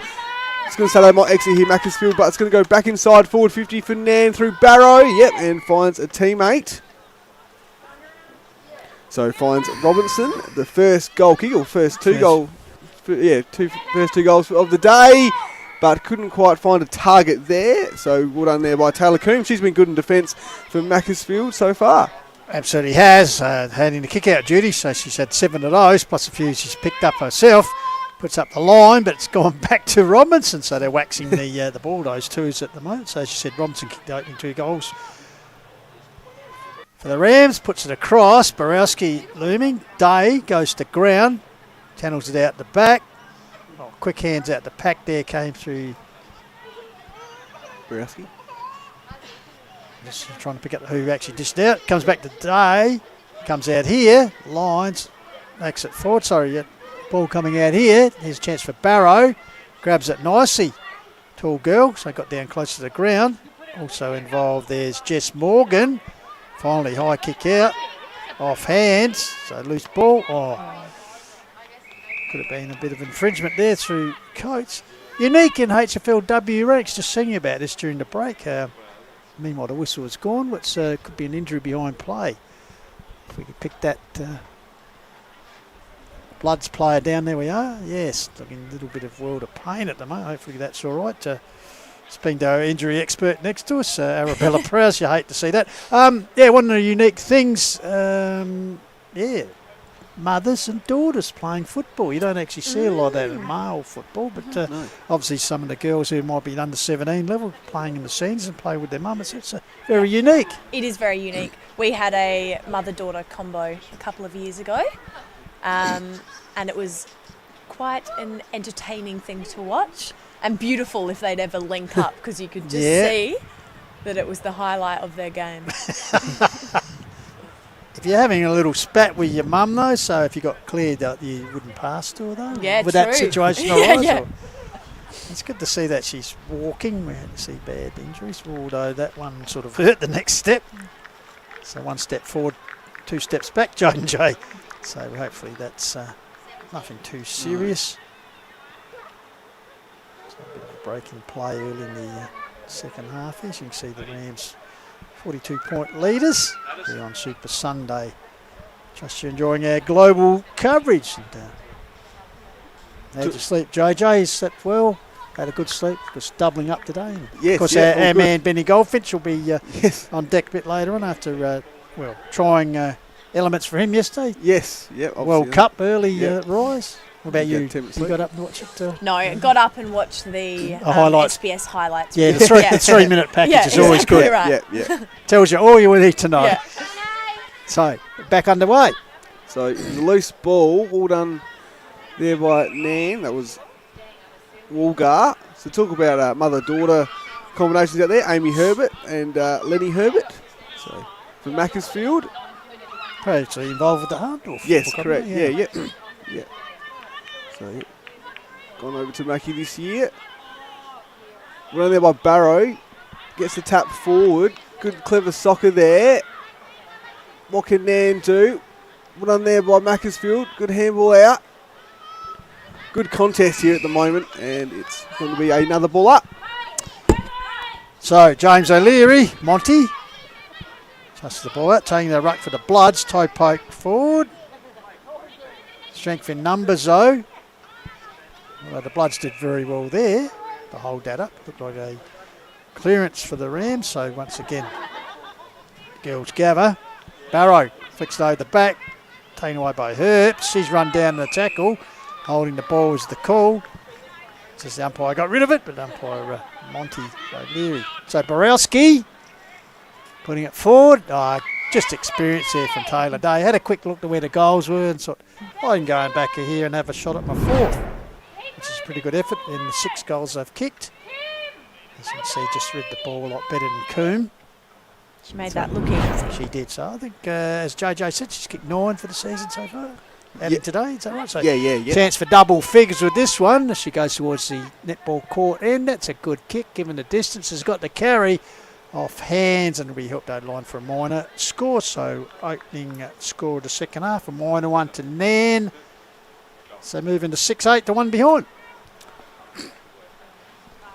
It's going to say they might exit here, Macclesfield, but it's going to go back inside forward 50 for Nan through Barrow. Yep, and finds a teammate. So finds Robinson, the first goal kick, or first two goals of the day, but couldn't quite find a target there. So well done there by Taylor Coombs. She's been good in defence for Macclesfield so far. Absolutely has. Had in the kick-out duty, so she's had 7 of those, plus a few she's picked up herself. Puts up the line, but it's gone back to Robinson, so they're waxing the Bulldogs twos at the moment. So as you said, Robinson kicked the opening 2 goals for the Rams, puts it across. Borowski looming. Day goes to ground, channels it out the back. Oh, quick hands out the pack there, came through Borowski. Just trying to pick up who actually dished out. Comes back to Day, comes out here, lines, makes it forward. Sorry, ball coming out here. Here's a chance for Barrow. Grabs it nicely. Tall girl, so got down close to the ground. Also involved, there's Jess Morgan. Finally, high kick out. Off hands, so loose ball. Oh, could have been a bit of infringement there through Coates. Unique in HFLW ranks, just seeing you about this during the break. Meanwhile, the whistle is gone, which could be an injury behind play. If we could pick that Bloods player down, there we are. Yes, looking a little bit of world of pain at the moment. Hopefully that's all right. Speaking to our injury expert next to us, Arabella Prowse. You hate to see that. One of the unique things, mothers and daughters playing football. You don't actually see a lot of that in male football, but obviously some of the girls who might be under 17 level playing in the scenes and play with their mum. It's very unique. It is very unique. We had a mother-daughter combo a couple of years ago. And it was quite an entertaining thing to watch and beautiful if they'd ever link up, because you could just see that it was the highlight of their game. If you're having a little spat with your mum though, so if you got cleared that you wouldn't pass to her though? Yeah, with true. That situation arise? Yeah. It's good to see that she's walking. We had to see bad injuries, although that one sort of hurt the next step. So 1 step forward, 2 steps back, Joan J. So hopefully that's nothing too serious. So a bit of a break in play early in the second half. As you can see, the Rams 42-point leaders here on Super Sunday Trust you're enjoying our global coverage. And, how'd you sleep, JJ? You slept well? Had a good sleep? Just doubling up today. Yes, of course, yeah, our all man Benny Goldfinch will be on deck a bit later on after, trying elements for him yesterday. Yes, yeah. World Cup early rise. What about you? You got up and watched it? No, got up and watched the highlights. SBS highlights. Yeah, the 3-minute package is always good. Right. Yeah. Tells you all you need to know. Yeah. So, back underway. So, it was a loose ball, all done there by Nairne. That was Walgar. So, talk about mother-daughter combinations out there. Amy Herbert and Lenny Herbert. So, from Macclesfield. Actually involved with the Hardorf. Yes, correct. Yeah. So, gone over to Mackie this year. Run there by Barrow. Gets the tap forward. Good, clever soccer there. What can Nairne do? Run there by Macclesfield. Good handball out. Good contest here at the moment. And it's going to be another ball up. So, James O'Leary, Monty. Just the ball out. Taking the ruck for the Bloods. Toe poke forward. Strength in numbers, though. Well, the Bloods did very well there to hold that up. Looked like a clearance for the Rams. So once again, girls gather. Barrow flicks it over the back. Taken away by Herbst. She's run down the tackle. Holding the ball is the call. Says the umpire got rid of it, but umpire Monty O'Leary. So Borowski putting it forward. Just experience there from Taylor Day. Had a quick look to where the goals were and thought, I can go back here and have a shot at my fourth. Which is a pretty good effort in the 6 goals they've kicked. As you can see, just read the ball a lot better than Coombe. She made that look easy. She did. So I think, as JJ said, she's kicked 9 for the season so far. Added today, is that right? So Yeah. Chance for double figures with this one as she goes towards the netball court end. That's a good kick given the distance. Has got the carry off hands and will be helped over the line for a minor score. So opening score of the second half, a minor one to Nairne. So moving to 6-8 to 1 behind.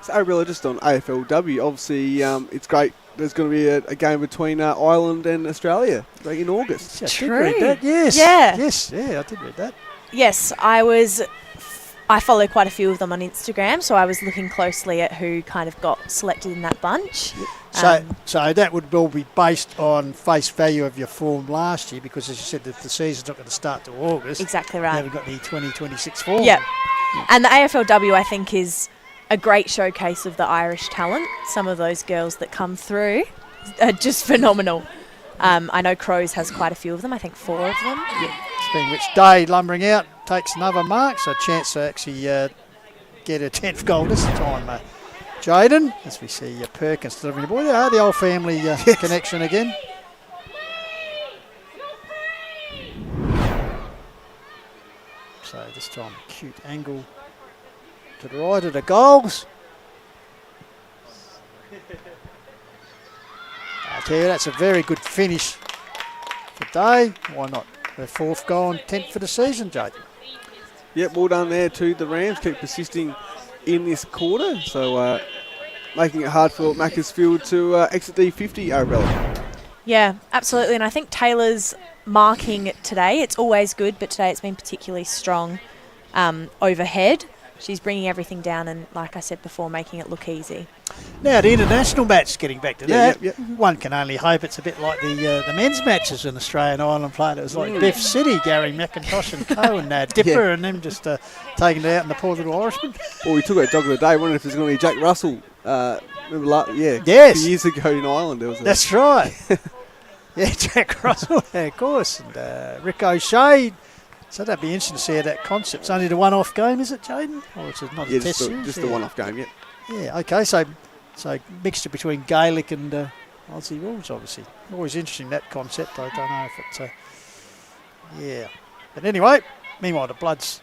So Arabella, just on AFLW, obviously it's great. There's going to be a game between Ireland and Australia in August. I did read that, yes. Yeah. Yes, I did read that. Yes, I follow quite a few of them on Instagram, so I was looking closely at who kind of got selected in that bunch. So that would all be based on face value of your form last year, because as you said, the season's not going to start till August. Exactly right. You haven't got the 2026 form. Yeah. And the AFLW, I think, is a great showcase of the Irish talent. Some of those girls that come through are just phenomenal. I know Crows has quite a few of them, I think 4 of them. Yeah. Speaking which, Day lumbering out, takes another mark, so a chance to actually get a 10th goal this time. Jaden, as we see Perkins delivering the ball. They are the old family connection again. So this time, cute angle to the right of the goals. I tell you, that's a very good finish for Day. Why not? Their 4th goal and 10th for the season, Jaden. Yep, well done there to the Rams. Keep persisting in this quarter. So making it hard for Macclesfield to exit the 50, Arabella. Yeah, absolutely. And I think Taylor's marking today, it's always good, but today it's been particularly strong overhead. She's bringing everything down and, like I said before, making it look easy. Now, the international match, getting back to that, Yep. one can only hope it's a bit like the men's matches in Australia and Ireland played. It was like Biff City, Gary McIntosh and Co. and Dipper and them just taking it out in the poor little Irishman. Well, we took our dog of the day. I wondered if there's going to be Jack Russell. Remember, yes. a few years ago in Ireland. There was That's right. Yeah, Jack Russell, of course. And Rick O'Shea. So that'd be interesting to see how that concept's only the one-off game, is it, Jaden? Or it's not a test series? Just the one-off game, yeah. Yeah, okay, so mixture between Gaelic and Aussie rules, obviously. Always interesting, that concept. I don't know if it's yeah. But anyway, meanwhile, the Bloods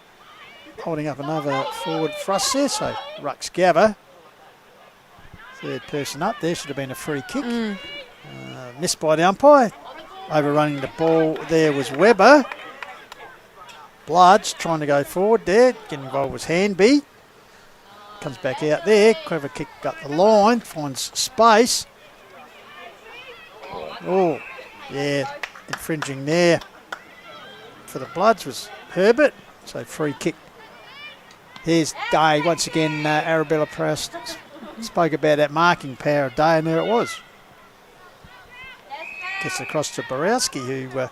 holding up another forward thrust there, so Rux Gabba. 3rd person up there, should have been a free kick. Missed by the umpire. Overrunning the ball there was Webber. Bloods trying to go forward there. Getting involved was Hanby. Comes back out there. Clever kick up the line. Finds space. Oh, yeah. Infringing there. for the Bloods was Herbert. So free kick. Here's Day. Once again, Arabella Prowse spoke about that marking power of Day, and there it was. Gets across to Borowski, who her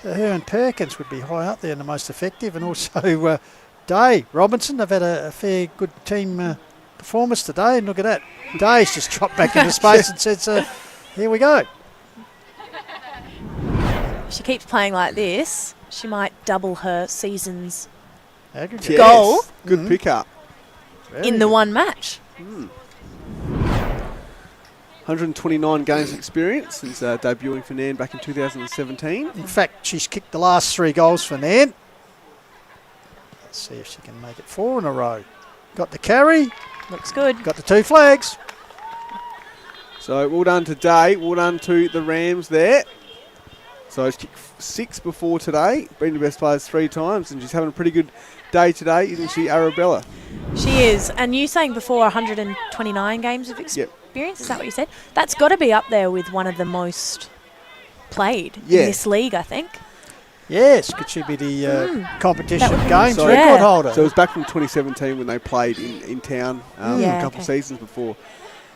and Perkins would be high up there and the most effective, and also Day. Robinson, they've had a fair good team performance today, and look at that. Day's just dropped back into space and says, here we go. If she keeps playing like this, she might double her season's aggregate goal. Good pick-up. In the one match. 129 games of experience since debuting for Nairne back in 2017. In fact, she's kicked the last 3 goals for Nairne. Let's see if she can make it 4 in a row. Got the carry. Looks good. Got the 2 flags. So well done today. Well done to the Rams there. So she's kicked 6 before today. Been the best players 3 times, and she's having a pretty good day today, isn't she, Arabella? She is. And you saying before 129 games of experience, is that what you said? That's got to be up there with one of the most played in this league, I think. Yes, could she be the competition games record holder? So it was back from 2017 when they played in town a couple of seasons before.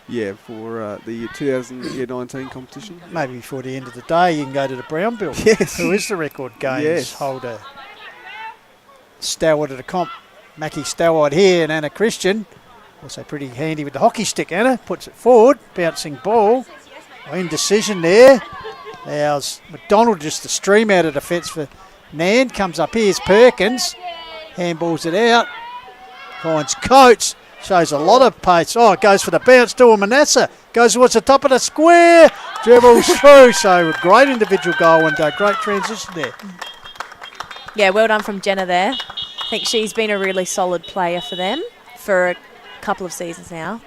Yeah, for the 2019 competition. Maybe before the end of the day, you can go to the Brown Bill. Yes. Who is the record games holder? Stalwart of the comp. Mackie Stalwart here, and Anna Christian. Also pretty handy with the hockey stick, Anna. Puts it forward. Bouncing ball. Indecision there. There's McDonald just to stream out of defence for Nairne. Comes up, here's Perkins. Handballs it out. Finds Coates. Shows a lot of pace. Oh, it goes for the bounce to Manasseh. Goes towards the top of the square. Dribbles through. So a great individual goal and a great transition there. Yeah, well done from Jenna there. I think she's been a really solid player for them for a couple of seasons now.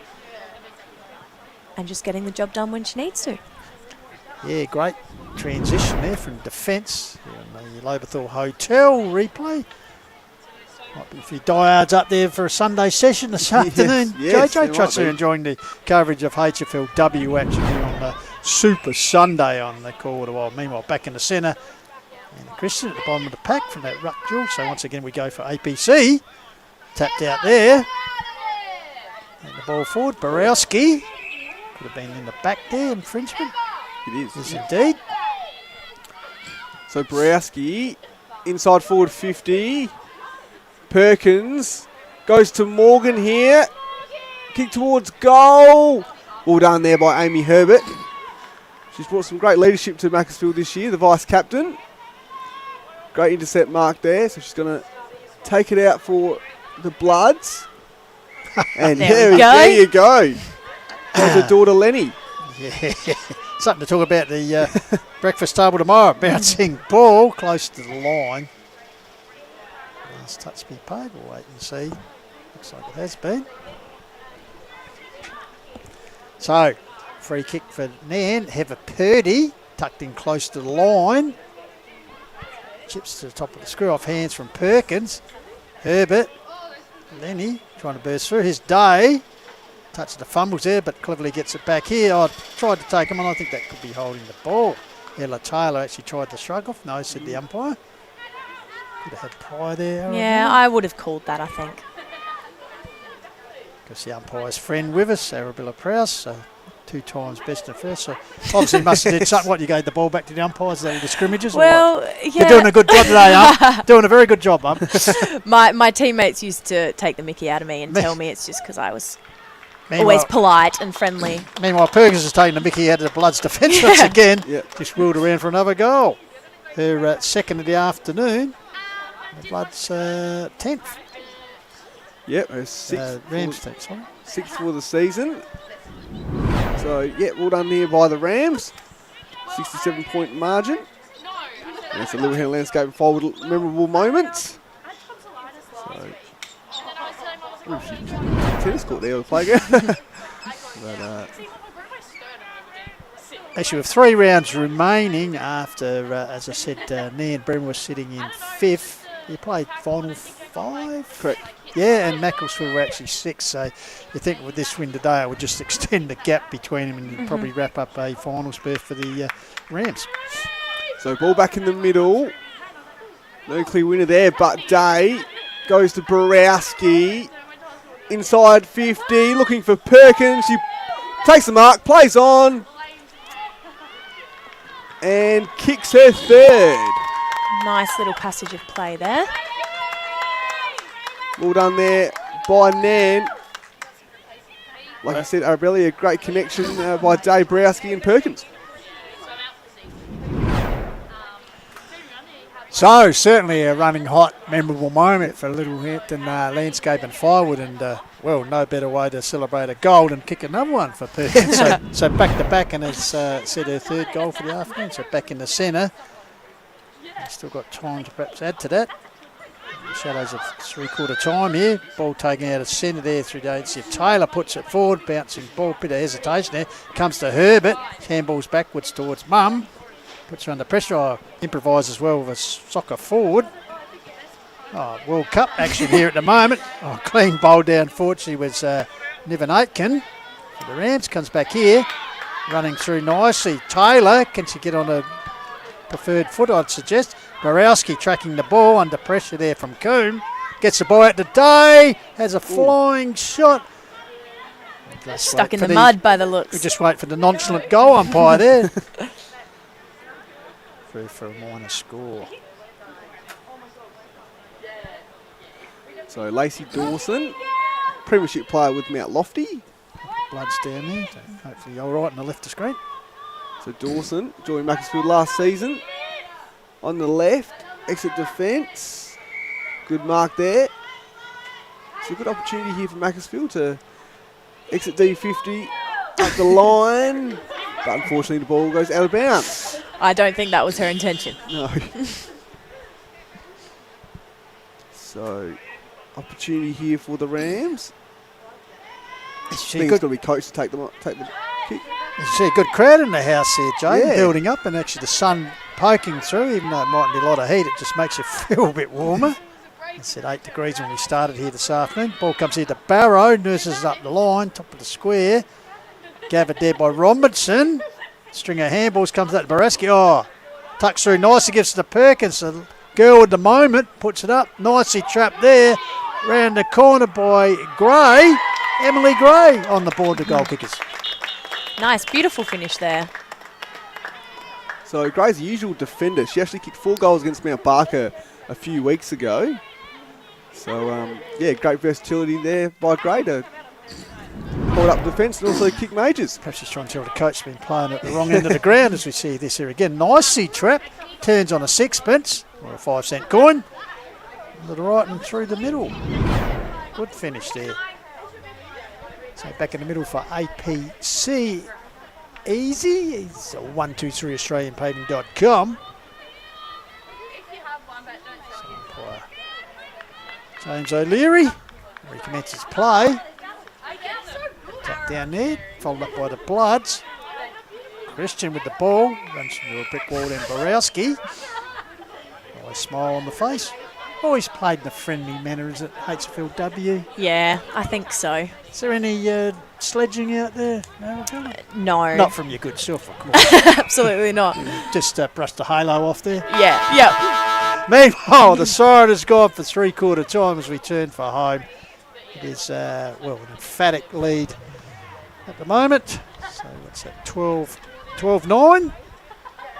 And just getting the job done when she needs to. Yeah, great transition there from defence. The Loberthal Hotel replay. Might be a few diehards up there for a Sunday session this afternoon. Yes, JJ trusts are enjoying the coverage of HFLW actually on the Super Sunday on the call of the Wild. Meanwhile, back in the centre, and Christian at the bottom of the pack from that ruck drill. So once again, we go for APC. Tapped out there. And the ball forward. Borowski. Could have been in the back there, infringement. It is. Yes, indeed. So Borowski, inside forward 50. Perkins goes to Morgan here. Kick towards goal. Well done there by Amy Herbert. She's brought some great leadership to Macclesfield this year, the vice captain. Great intercept mark there, so she's going to take it out for the Bloods. And there you go. There's her daughter Lenny. Yeah, something to talk about the breakfast table tomorrow. Bouncing ball close to the line. Last touch be paid. We'll wait and see. Looks like it has been. So, free kick for Nairne. Heather Purdy tucked in close to the line. Chips to the top of the screw off hands from Perkins. Herbert. Lenny trying to burst through. His Day. Touch the fumbles there, but cleverly gets it back here. I tried to take him on. I think that could be holding the ball. Ella Taylor actually tried to shrug off. No, said the umpire. Could have had Pryor there. Yeah, I would have called that, I think. Because the umpire's friend with us, Arabella Prowse, so 2 times best and first. So obviously must have did something. What, you gave the ball back to the umpires, the scrimmages? Well, You're doing a good job today, doing a very good job, My teammates used to take the mickey out of me and tell me it's just because I was always polite and friendly. Meanwhile, Perkins is taking the mickey out of the Bloods' defence once again. Just wheeled around for another goal. Her second of the afternoon. The Bloods 10th. Yep, her 6th. Rams 10th, sorry. 6th for the season. So, yeah, well done there by the Rams. 67-point margin. That's a Little Hand Landscape and forward memorable moments. So, tennis court there on the playground. Actually, with 3 rounds remaining after, as I said, Nairne-Bremer was sitting in 5th. You played final 5? Correct. Yeah, and Macclesfield were actually 6th. So you think with this win today, it would just extend the gap between them and you'd probably wrap up a finals berth for the Rams. So ball back in the middle. No clear winner there, but Day goes to Borowski. Inside 50, looking for Perkins. She takes the mark, plays on, and kicks her third. Nice little passage of play there. Well done there by Nairne. Like I said, Arabelli, a great connection by Day, Borowski and Perkins. So, certainly a running hot, memorable moment for Littlehampton Landscape and Firewood, and well, no better way to celebrate a goal than kick another one for Perkins. so back to back, and it's set her third goal for the afternoon, so back in the centre. Still got time to perhaps add to that. Shadows of three-quarter time here. Ball taken out of centre there through the agency of Taylor, puts it forward, bouncing ball, bit of hesitation there. Comes to Herbert, handballs backwards towards Mum. Puts her under pressure, improvises well with a soccer forward. Oh, World Cup action here at the moment. Oh, clean bowl down forward. She was Niven Aitken. For the Rams, comes back here, running through nicely. Taylor, can she get on a preferred foot, I'd suggest. Borowski tracking the ball under pressure there from Coombe. Gets the ball out to Day, has a flying shot. Stuck in the mud by the looks. We just wait for the nonchalant goal umpire there. Through for a minor score. So Lacey Dawson, premiership player with Mount Lofty. Blood's down there, so hopefully all right on the left of screen. So Dawson joined Macclesfield last season. On the left, exit defence. Good mark there. It's a good opportunity here for Macclesfield to exit D50 up the line. But unfortunately the ball goes out of bounds. I don't think that was her intention. No. So, opportunity here for the Rams. I think it's got to be coached to take the kick. You see a good crowd in the house here, Jay, building up, and actually the sun poking through, even though it mightn't be a lot of heat, it just makes you feel a bit warmer. It's at 8 degrees when we started here this afternoon. Ball comes here to Barrow, nurses up the line, top of the square. Gathered there by Robinson. String of handballs comes out to Borowski. Oh, tucks through nicely, gives it to Perkins. The girl at the moment puts it up. Nicely trapped there. Round the corner by Gray. Emily Gray on the board, the goal kickers. Nice, beautiful finish there. So Gray's the usual defender. She actually kicked 4 goals against Mount Barker a few weeks ago. So, yeah, great versatility there by Gray to hold up defence and also kick majors. Perhaps she's trying to tell the coach been playing at the wrong end of the ground as we see this here again. Nicely trapped, turns on a sixpence or a 5-cent coin. To the right and through the middle. Good finish there. So back in the middle for APC. Easy. It's 123AustralianPaving.com. James O'Leary recommences play. Tap down there, followed up by the Bloods. Christian with the ball, runs into a brick wall then Borowski. Always smile on the face. Always played in a friendly manner, is it, HFLW? Yeah, I think so. Is there any sledging out there, Arabella? No. Not from your good self, of course. Absolutely not. Just brushed the halo off there. Yeah, yeah. Meanwhile, the siren has gone for three-quarter time as we turn for home. It is, well, an emphatic lead at the moment. So what's that, 12-9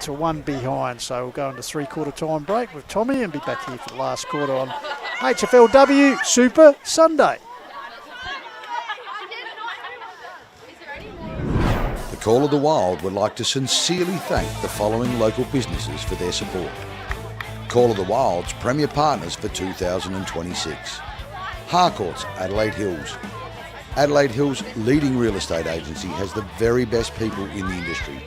to 1 behind. So we'll go into three-quarter time break with Tommy and be back here for the last quarter on HFLW Super Sunday. The Call of the Wild would like to sincerely thank the following local businesses for their support. Call of the Wild's premier partners for 2026. Harcourt's Adelaide Hills. Adelaide Hills' leading real estate agency has the very best people in the industry.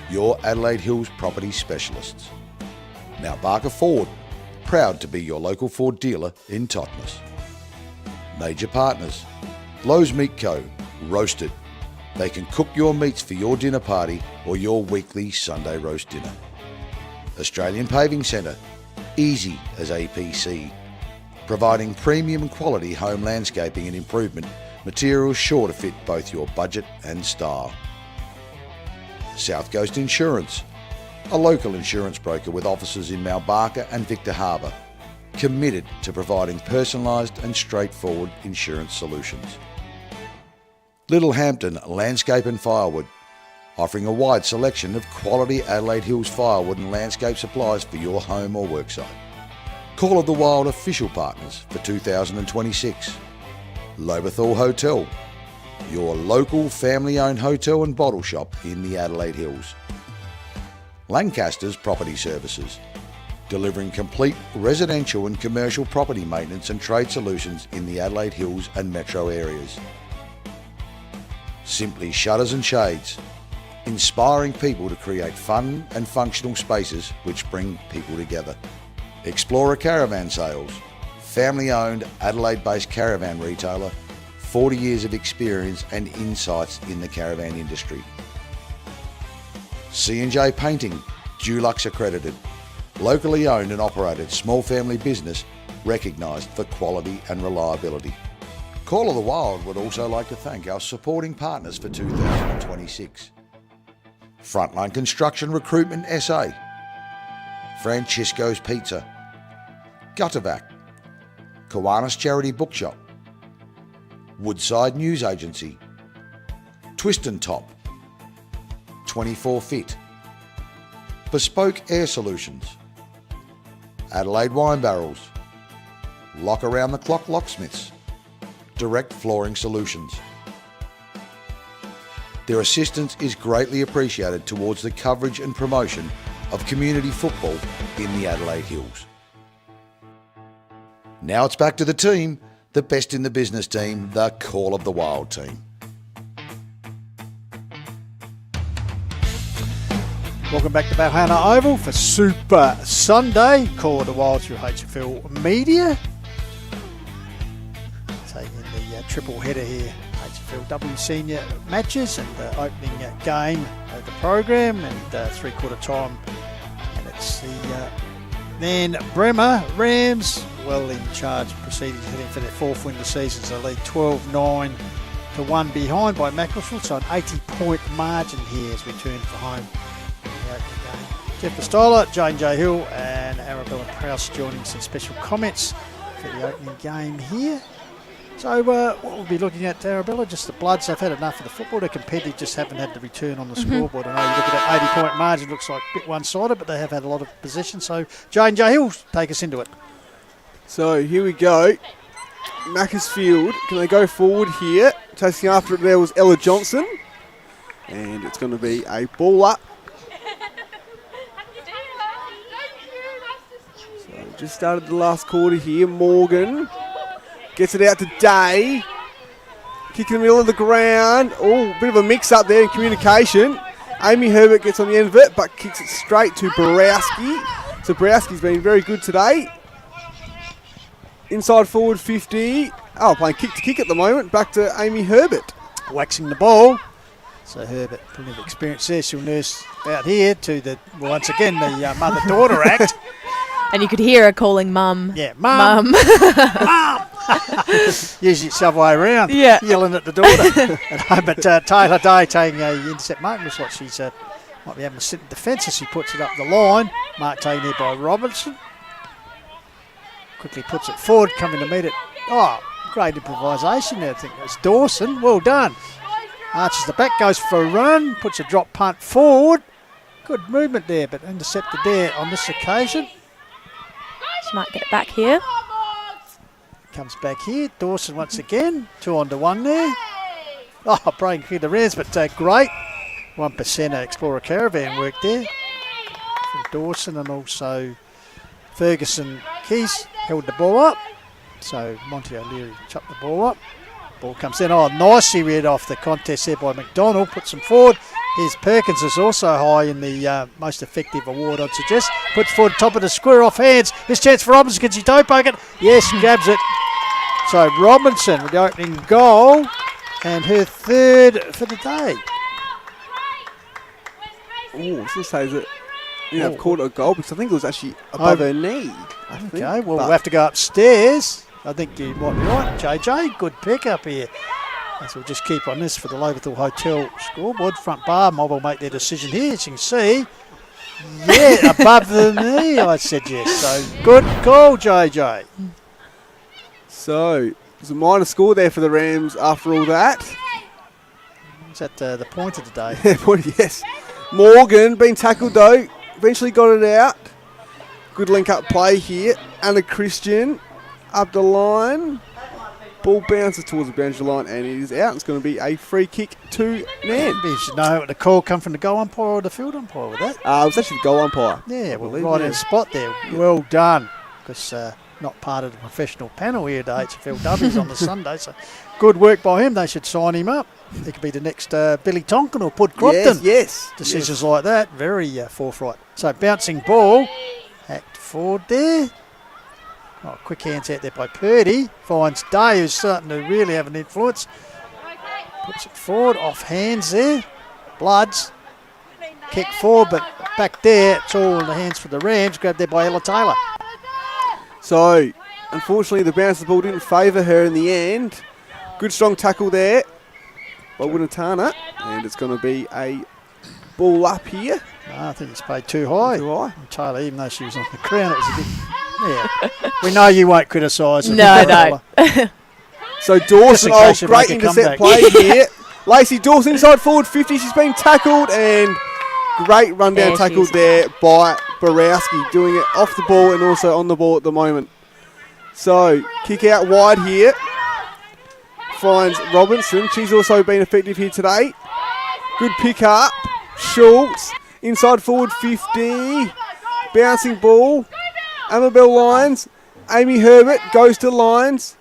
Your Adelaide Hills property specialists. Mount Barker Ford, proud to be your local Ford dealer in Totnes. Major partners. Lowe's Meat Co. Roasted. They can cook your meats for your dinner party or your weekly Sunday roast dinner. Australian Paving Centre. Easy as APC. Providing premium quality home landscaping and improvement, materials sure to fit both your budget and style. South Coast Insurance. a local insurance broker with offices in Mount Barker and Victor Harbour, committed to providing personalised and straightforward insurance solutions. Little Hampton Landscape and Firewood, offering a wide selection of quality Adelaide Hills firewood and landscape supplies for your home or worksite. Call of the Wild official partners for 2026. Loberthal Hotel, your local family-owned hotel and bottle shop in the Adelaide Hills. Lancaster's Property Services, delivering complete residential and commercial property maintenance and trade solutions in the Adelaide Hills and metro areas. Simply Shutters and Shades, inspiring people to create fun and functional spaces which bring people together. Explorer Caravan Sales, family-owned Adelaide-based caravan retailer, 40 years of experience and insights in the caravan industry. C&J Painting, Dulux accredited, locally owned and operated small family business recognised for quality and reliability. Call of the Wild would also like to thank our supporting partners for 2026. Frontline Construction Recruitment SA, Francisco's Pizza, Guttervac, Kiwanis Charity Bookshop, Woodside News Agency, Twist and Top, 24 Fit, Bespoke Air Solutions, Adelaide Wine Barrels, Lock Around the Clock Locksmiths, Direct Flooring Solutions. Their assistance is greatly appreciated towards the coverage and promotion of community football in the Adelaide Hills. Now it's back to the team, the best in the business team, the Call of the Wild team. Welcome back to Balhannah Oval for Super Sunday. Call of the Wild through HFL Media. Taking the triple header here. HFLW senior matches and the opening game of the program and three-quarter time. And it's the Nairne-Bremer Rams well in charge proceedings heading for their fourth win of the season. So lead 12-9 to 1 behind by Macclesfield. So an 80-point margin here as we turn for home. Jeff Pistola, Jane J. Hill and Arabella Prowse joining some special comments for the opening game here. So what we'll be looking at, Arabella, just the Bloods. They've had enough of the football. They're competitive, just haven't had the return on the scoreboard. I know you look at that 80-point margin, looks like a bit one-sided, but they have had a lot of possession. So Jane J. Hill, take us into it. So here we go. Macclesfield, can they go forward here? Chasing after it there was Ella Johnston. And it's going to be a ball up. Just started the last quarter here. Morgan gets it out to Day. Kick in the middle of the ground. Oh, bit of a mix up there in communication. Amy Herbert gets on the end of it, but kicks it straight to Borowski. So Borowski's been very good today. Inside forward 50. Oh, playing kick to kick at the moment. Back to Amy Herbert. Waxing the ball. So Herbert, plenty of experience there. She'll nurse out here to the, once again, the mother-daughter act. And you could hear her calling Mum. Yeah, Mum. Mum. Usually it's the other way around. Yeah. Yelling at the daughter. But Taylor Day taking a intercept mark. Looks like she's might be having to sit in defence as she puts it up the line. Mark taken here by Robinson. Quickly puts it forward, coming to meet it. Oh, great improvisation there. I think it was Dawson. Well done. Arches the back, goes for a run, puts a drop punt forward. Good movement there, but intercepted there on this occasion. She might get it back here. Comes back here. Dawson once again. 2-on-1 there. Oh, breaking through the Rams, but great. 1% Explorer Caravan work there. From Dawson and also Ferguson Keys held the ball up. So Monty O'Leary chopped the ball up. Ball comes in. Oh, nicely read off the contest there by McDonald. Puts them forward. Here's Perkins is also high in the most effective award, I'd suggest. Puts forward top of the square off hands. This chance for Robinson. Can she toe poke it? Yes, grabs it. So Robinson with the opening goal and her third for the day. Oh, I was going to say that I've caught a goal because I think it was actually above her knee. Okay, well, we'll have to go upstairs. I think you might be right, JJ. Good pick up here. So we'll just keep on this for the Loberthal Hotel scoreboard. Front bar, Mob will make their decision here. As you can see, Yeah, above the knee, I said yes. So good call, JJ. So, there's a minor score there for the Rams after all that. Is that the point of the day? Yeah, point, yes. Morgan, being tackled though, eventually got it out. Good link-up play here. Anna Christian up the line. Ball bounces towards the boundary line and it is out. It's going to be a free kick to Nairne. You should know the call come from the goal umpire or the field umpire with that. It was actually the goal umpire. Yeah, well, right in the spot there. Well done. Because not part of the professional panel here at HFLW on the Sunday. So good work by him. They should sign him up. He could be the next Billy Tonkin or Pud Crompton. Yes. Decisions like that, very forthright. So bouncing ball, hacked forward there. Oh, quick hands out there by Purdy. Finds Day, who's starting to really have an influence. Puts it forward, off hands there. Bloods. Kick forward, but back there, it's all in the hands for the Rams. Grabbed there by Ella Taylor. So, unfortunately, the bounce of the ball didn't favour her in the end. Good strong tackle there by Winnatana. And it's going to be a ball up here. No, I think it's played too high. Too high. And Taylor, even though she was on the ground, it was a bit... Yeah. We know you won't criticise her. No. So Dawson, great intercept play here. Lacey Dawson inside forward 50. She's been tackled and great rundown tackle there by Borowski, doing it off the ball and also on the ball at the moment. So kick out wide here. Finds Robinson. She's also been effective here today. Good pick up. Schultz inside forward 50. Bouncing ball. Amabel Lyons. Amy Herbert goes to Lyons.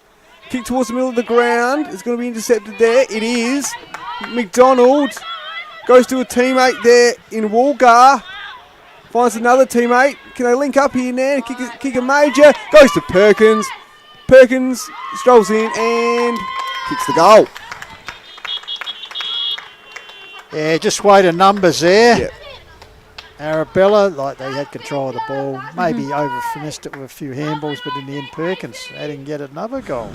Kick towards the middle of the ground. It's going to be intercepted there. It is. McDonald goes to a teammate there in Walgar. Finds another teammate. Can they link up here now? Kick a major. Goes to Perkins. Perkins strolls in and kicks the goal. Yeah, just weight of numbers there. Yep. Arabella, like they had control of the ball, maybe over-finessed it with a few handballs, but in the end, Perkins adding yet another goal.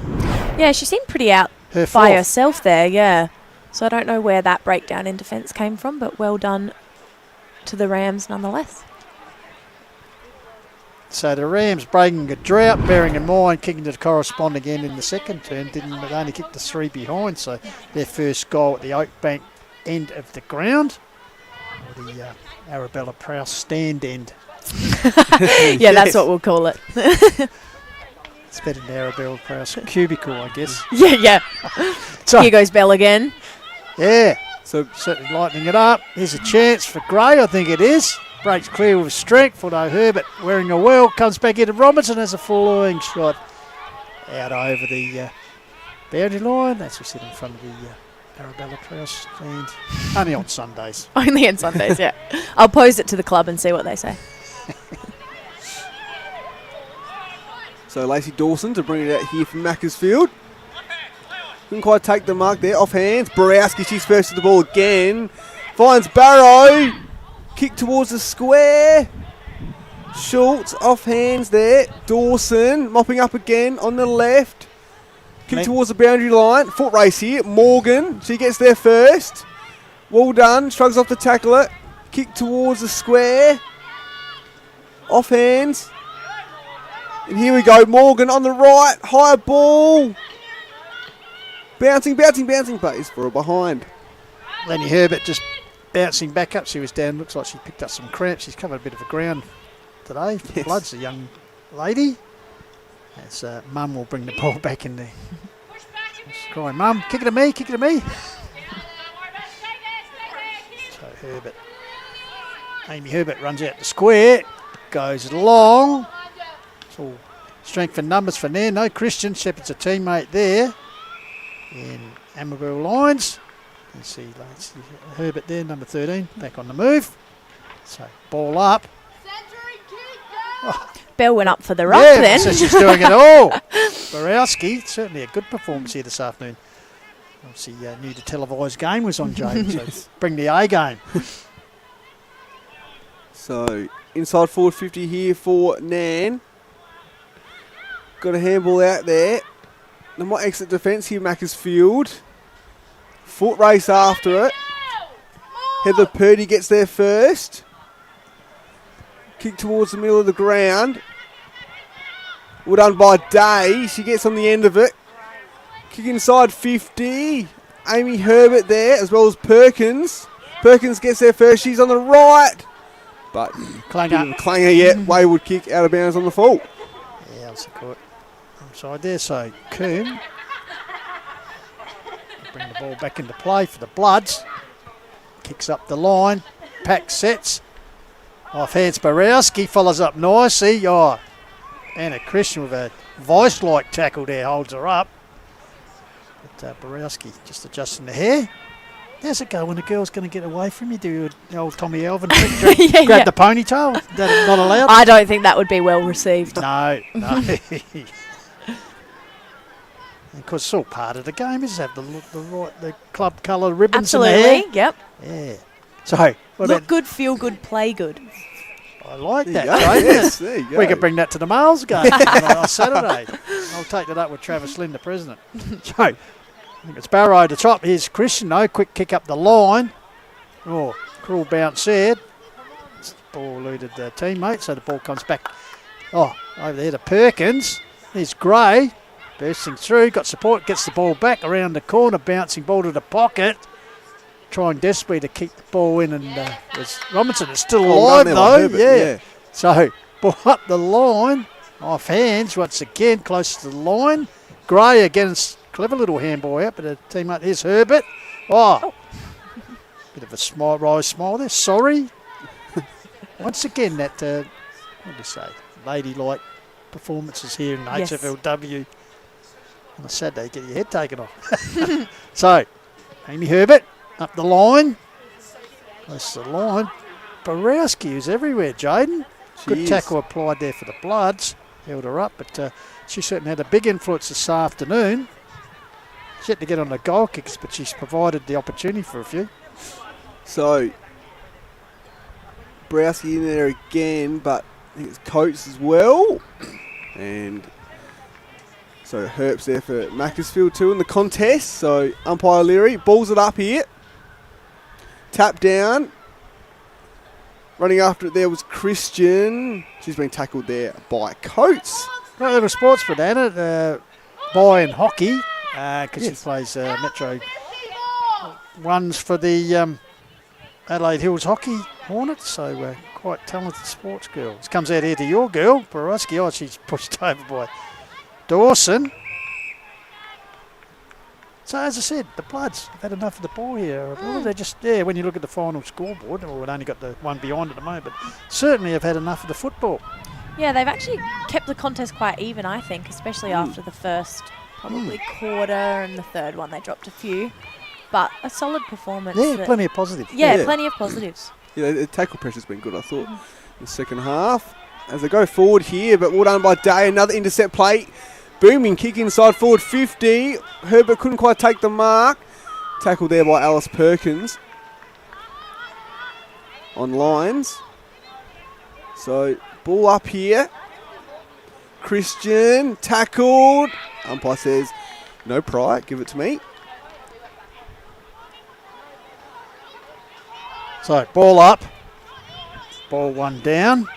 Yeah, she seemed pretty out by herself there, yeah. So I don't know where that breakdown in defence came from, but well done to the Rams nonetheless. So the Rams breaking a drought, bearing in mind kicking to correspond again in the second term, but only kicked the 3 behind, so their first goal at the Oakbank end of the ground. The Arabella Prowse stand end. Yeah, that's what we'll call it. It's better than Arabella Prowse cubicle, I guess. Yeah. So, here goes Bell again. Yeah, so certainly lightening it up. Here's a chance for Gray, I think it is. Breaks clear with strength, although Herbert wearing a well, comes back into Robinson, has a following shot out over the boundary line. That's what's in front of the Arabella Prowse stand. Only on Sundays. Only on Sundays, yeah. I'll pose it to the club and see what they say. So Lacey Dawson to bring it out here from Macclesfield. Couldn't quite take the mark there. Off hands. Borowski, she's first to the ball again. Finds Barrow. Kick towards the square. Schultz off hands there. Dawson mopping up again on the left. Kick towards the boundary line. Foot race here. Morgan. She gets there first. Well done. Shrugs off to tackle it. Kick towards the square. Off hands. And here we go. Morgan on the right. High ball. Bouncing, but it's for a behind. Lenny Herbert just bouncing back up. She was down. Looks like she picked up some cramps. She's covered a bit of a ground today. Yes. Blood's a young lady. As Mum will bring the ball back in there. Crying, Mum, kick it to me. So Herbert. Amy Herbert runs out the square. Goes long. It's all strength and numbers for Nairne. No Christian. Shepherd's a teammate there. In Amabel Lyons. You see Herbert there, number 13, back on the move. So ball up. Oh. Bell went up for the ruck then. So she's doing it all. Borowski, certainly a good performance here this afternoon. Obviously knew the televised game was on, James, so bring the A game. So inside forward 50 here for Nairne. Got a handball out there. They might exit defence here, Macclesfield. Foot race after it. Heather Purdy gets there first. Kick towards the middle of the ground. Well done by Day. She gets on the end of it. Kick inside 50. Amy Herbert there, as well as Perkins. Perkins gets there first. She's on the right. But didn't clanger yet. Wayward kick out of bounds on the full. Yeah, that's a good inside there. So Coombe bring the ball back into play for the Bloods. Kicks up the line. Pack sets. Off hands Borowski. Follows up nicely. Oh, Anna Christian with a vice-like tackle there. Holds her up. But Borowski just adjusting the hair. How's it go when the girl's going to get away from you? Do the old Tommy Alvin trick, grab the ponytail? That not allowed? I don't think that would be well received. No. Because it's all part of the game, is have the club colour ribbons in the hair. Absolutely, yep. Yeah. So, look good, feel good, play good. I like that. Yes, there you go. We could bring that to the males game on Saturday. I'll take that up with Travis Lynn, the president. So, I think it's Barrow at the top. Here's Christian, though. Quick kick up the line. Oh, cruel bounce there. Ball eluded the teammate, so the ball comes back. Oh, over there to Perkins. There's Gray. Bursting through, got support, gets the ball back around the corner, bouncing ball to the pocket. Trying desperately to keep the ball in, and there's Robinson is still alive though. Herbert, yeah. So, ball up the line, off hands once again, close to the line. Gray against clever little handball out, but a teammate. Here's Herbert. Oh, bit of a smile there. Sorry. Once again, that, what do you say, ladylike performances here in HFLW. On a Saturday, get your head taken off. So, Amy Herbert up the line. Close to the line. Borowski is everywhere, Jaden. Good tackle applied there for the Bloods. Held her up, but she certainly had a big influence this afternoon. She had to get on the goal kicks, but she's provided the opportunity for a few. So, Borowski in there again, but I think it's Coates as well. And so Herp's there for Macclesfield too in the contest. So umpire Leary balls it up here. Tap down. Running after it there was Christian. She's been tackled there by Coates. Great little sports for Anna. Boy in hockey, because she plays Metro ones for the Adelaide Hills Hockey Hornets. So quite talented sports girl. This comes out here to your girl, Borowski. Oh, she's pushed over by Dawson. So as I said, the Bloods have had enough of the ball here. They're just there when you look at the final scoreboard. Well, we've only got the one beyond at the moment, but certainly have had enough of the football. Yeah, they've actually kept the contest quite even, I think, especially after the first probably quarter and the third one. They dropped a few, but a solid performance. Yeah, plenty of positives. Yeah, plenty of positives. Yeah, the tackle pressure's been good, I thought, in the second half. As they go forward here, but well done by Day. Another intercept play. Booming kick inside forward 50. Herbert couldn't quite take the mark. Tackle there by Alice Perkins. On lines. So, ball up here. Christian, tackled. Umpire says, no pry, give it to me. So, ball up. Ball one down.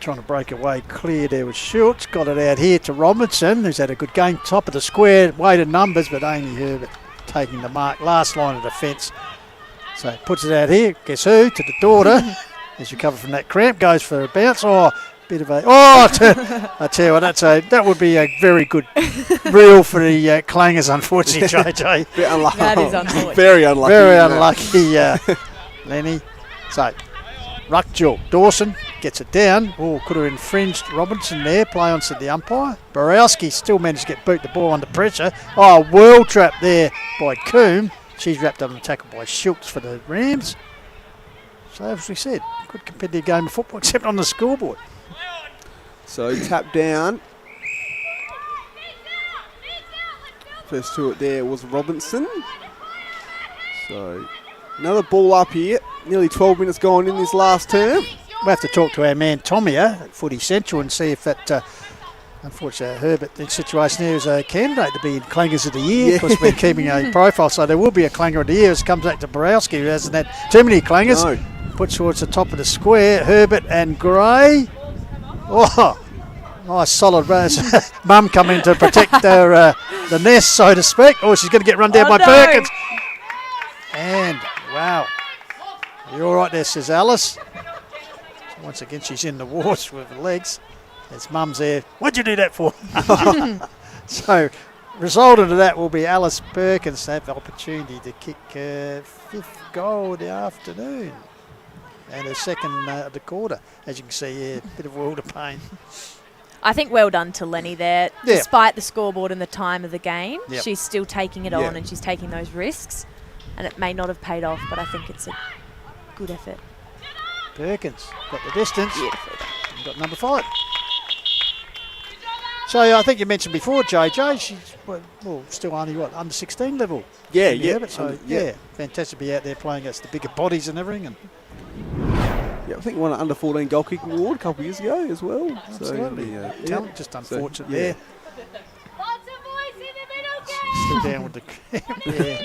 Trying to break away clear there with Schultz. Got it out here to Robinson, who's had a good game. Top of the square, weighted numbers, but Amy Herbert taking the mark. Last line of defence. So puts it out here. Guess who? To the daughter. As you recover from that cramp, goes for a bounce. Oh, bit of a... Oh, I tell you what, that would be a very good reel for the clangers, unfortunately, JJ. Bit unlucky. That is unfortunate. Very unlucky. Very unlucky, Lenny. So, Ruckjell, Dawson gets it down. Oh, could have infringed Robinson there. Play on to the umpire. Borowski still managed to get boot the ball under pressure. Oh, world trap there by Coombe. She's wrapped up in the tackle by Schultz for the Rams. So, as we said, good competitive game of football, except on the scoreboard. So, tap down. First to it there was Robinson. So, another ball up here. Nearly 12 minutes gone in this last term. We'll have to talk to our man Tomia at Footy Central and see if that, unfortunately, Herbert, the situation here is a candidate to be in Clangers of the Year because we're keeping a profile. So there will be a Clanger of the Year as it comes back to Borowski, who hasn't had too many Clangers. No. put towards the top of the square. Herbert and Gray. Oh, nice solid runs. Mum coming to protect her, the nest, so to speak. Oh, she's going to get run down by Perkins. And, wow. You all right there, says Alice. Once again, she's in the water with her legs. As Mum's there. What'd you do that for? So, resultant of that will be Alice Perkins have the opportunity to kick fifth goal of the afternoon. And her second of the quarter. As you can see, a bit of world of pain. I think well done to Lenny there. Yeah. Despite the scoreboard and the time of the game, Yep. she's still taking it on and she's taking those risks. And it may not have paid off, but I think it's a good effort. Perkins got the distance. And got number 5. So I think you mentioned before, JJ, she's well still only under 16 level. Yeah. So fantastic to be out there playing against the bigger bodies and everything. And I think won an under 14 goal kicking award a couple of years ago as well. absolutely, So, talent just unfortunate so, there. Still down with the yeah.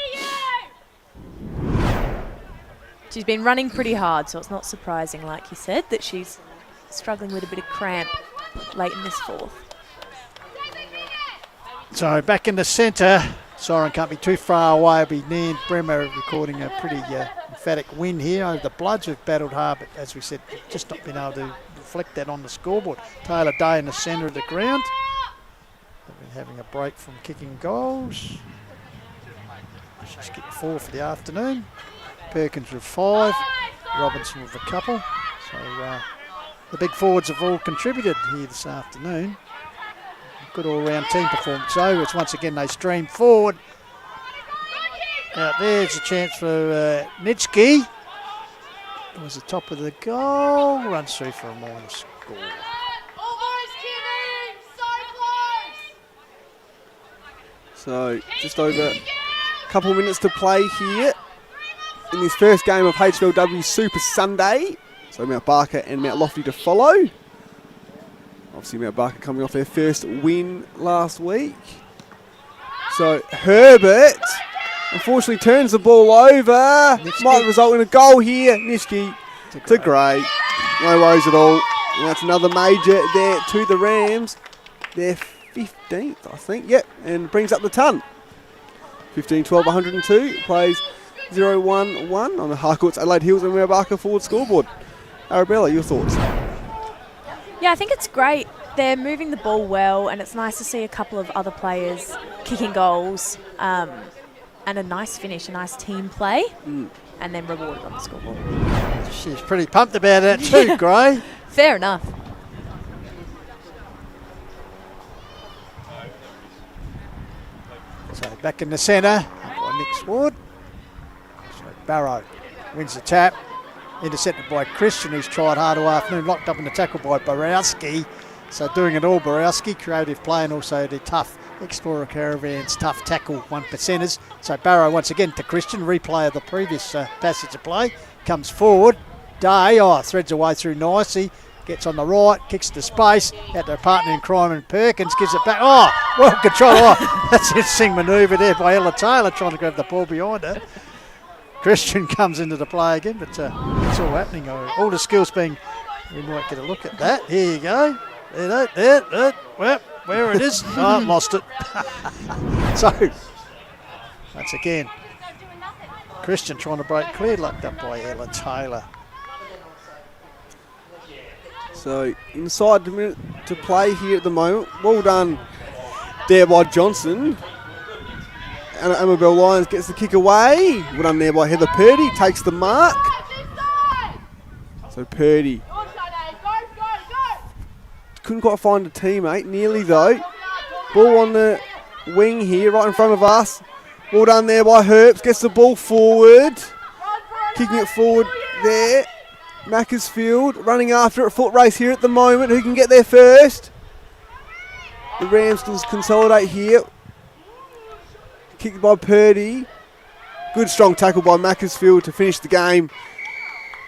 She's been running pretty hard, so it's not surprising, like you said, that she's struggling with a bit of cramp late in this fourth. So back in the centre, Siren can't be too far away. It'll be Nairne-Bremer recording a pretty emphatic win here over the Bloods, who've battled hard, but as we said, just not been able to reflect that on the scoreboard. Taylor Day in the centre of the ground. They've been having a break from kicking goals. She's getting 4 for the afternoon. Perkins with 5, Robinson with a couple. So the big forwards have all contributed here this afternoon. Good all-round team performance. So it's once again they stream forward. Out there's a chance for Nitschke. It was the top of the goal. Runs through for a more score. So just over a couple of minutes to play here in this first game of HFLW Super Sunday. So Mount Barker and Mount Lofty to follow. Obviously Mount Barker coming off their first win last week. So Herbert unfortunately turns the ball over. Nitschke. Might result in a goal here. Nitschke to Gray. No worries at all. And that's another major there to the Rams. They're 15th, I think. Yep, and brings up the ton. 15-12, 102. Plays 0-1-1 on the Harcourt's Adelaide Hills and Mount Barker forward scoreboard. Arabella, your thoughts? Yeah, I think it's great. They're moving the ball well, and it's nice to see a couple of other players kicking goals and a nice finish, a nice team play, and then rewarded on the scoreboard. She's pretty pumped about that too, Gray. Fair enough. So back in the centre, by Nick Sword. So Barrow wins the tap. Intercepted by Christian, who's tried hard all afternoon, locked up in the tackle by Borowski. So doing it all, Borowski, creative play, and also the tough Explorer Caravans, tough tackle 1%ers. So Barrow once again to Christian, replay of the previous passage of play, comes forward. Day, threads away through nicely, gets on the right, kicks to space, out to a partner in crime and Perkins, gives it back. Oh, well controlled. That's an interesting manoeuvre there by Ella Taylor, trying to grab the ball behind her. Christian comes into the play again, but it's all happening. All the skills being, we might get a look at that. Here you go. There, well, where it is. Oh, lost it. So, once again, Christian trying to break clear, locked up by Ella Taylor. So, inside the minute to play here at the moment. Well done there by Johnston. And Amabel Lyons gets the kick away. Well done there by Heather Purdy. Takes the mark. So Purdy couldn't quite find a teammate. Nearly though. Ball on the wing here, right in front of us. Well done there by Herbst. Gets the ball forward. Kicking it forward there. Macclesfield running after it. Foot race here at the moment. Who can get there first? The Rams can consolidate here. Kicked by Purdy. Good strong tackle by Macclesfield to finish the game.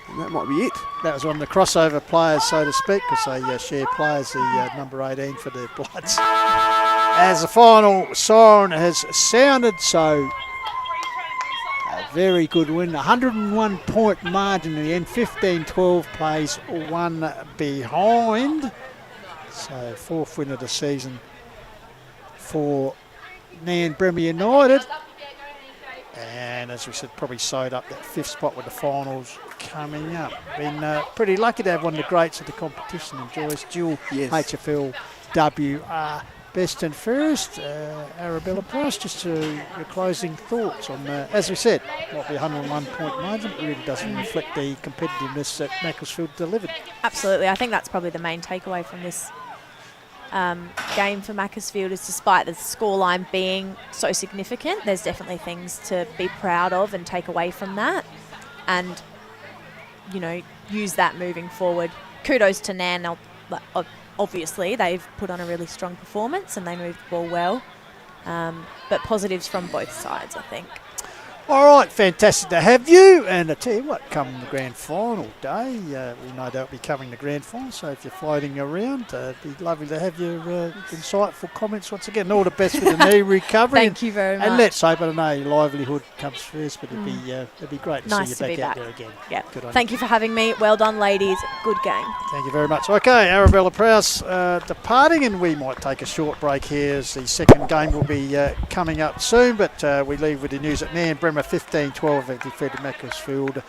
And that might be it. That was one of the crossover players, so to speak, because they share players, the number 18 for the Bloods. As the final siren has sounded, so very good win. 101 point margin in the end. 15-12 plays one behind. So 4th win of the season for Nairne-Bremer United. And as we said, probably sewed up that 5th spot with the finals coming up. Been pretty lucky to have one of the greats of the competition in Joyce Dual, HFL WR. Best and fairest, Arabella Price, just your closing thoughts on, as we said, might be 101 point margin, but really doesn't reflect the competitiveness that Macclesfield delivered. Absolutely, I think that's probably the main takeaway from this game for Macclesfield is despite the scoreline being so significant, there's definitely things to be proud of and take away from that and, you know, use that moving forward. Kudos to Nairne. Obviously, they've put on a really strong performance and they moved the ball well. But positives from both sides, I think. All right, fantastic to have you. And I tell you what, come the grand final day, we know they'll be covering the grand final. So if you're floating around, it'd be lovely to have your insightful comments once again. All the best with the knee recovery. Thank you very much. And let's hope, I don't know, your livelihood comes first, but it'd be great to nice see you to back be out there again. Yeah. Good on Thank you for having me. Well done, ladies. Good game. Thank you very much. Okay, Arabella Prowse departing, and we might take a short break here as the second game will be coming up soon, but we leave with the news at Nairne-Bremer 15-12 have defeated Macclesfield.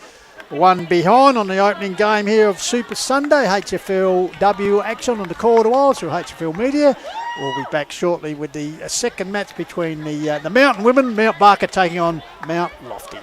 One behind on the opening game here of Super Sunday. HFL W action on the Call of the Wild through HFL Media. We'll be back shortly with the second match between the Mountain Women, Mount Barker taking on Mount Lofty.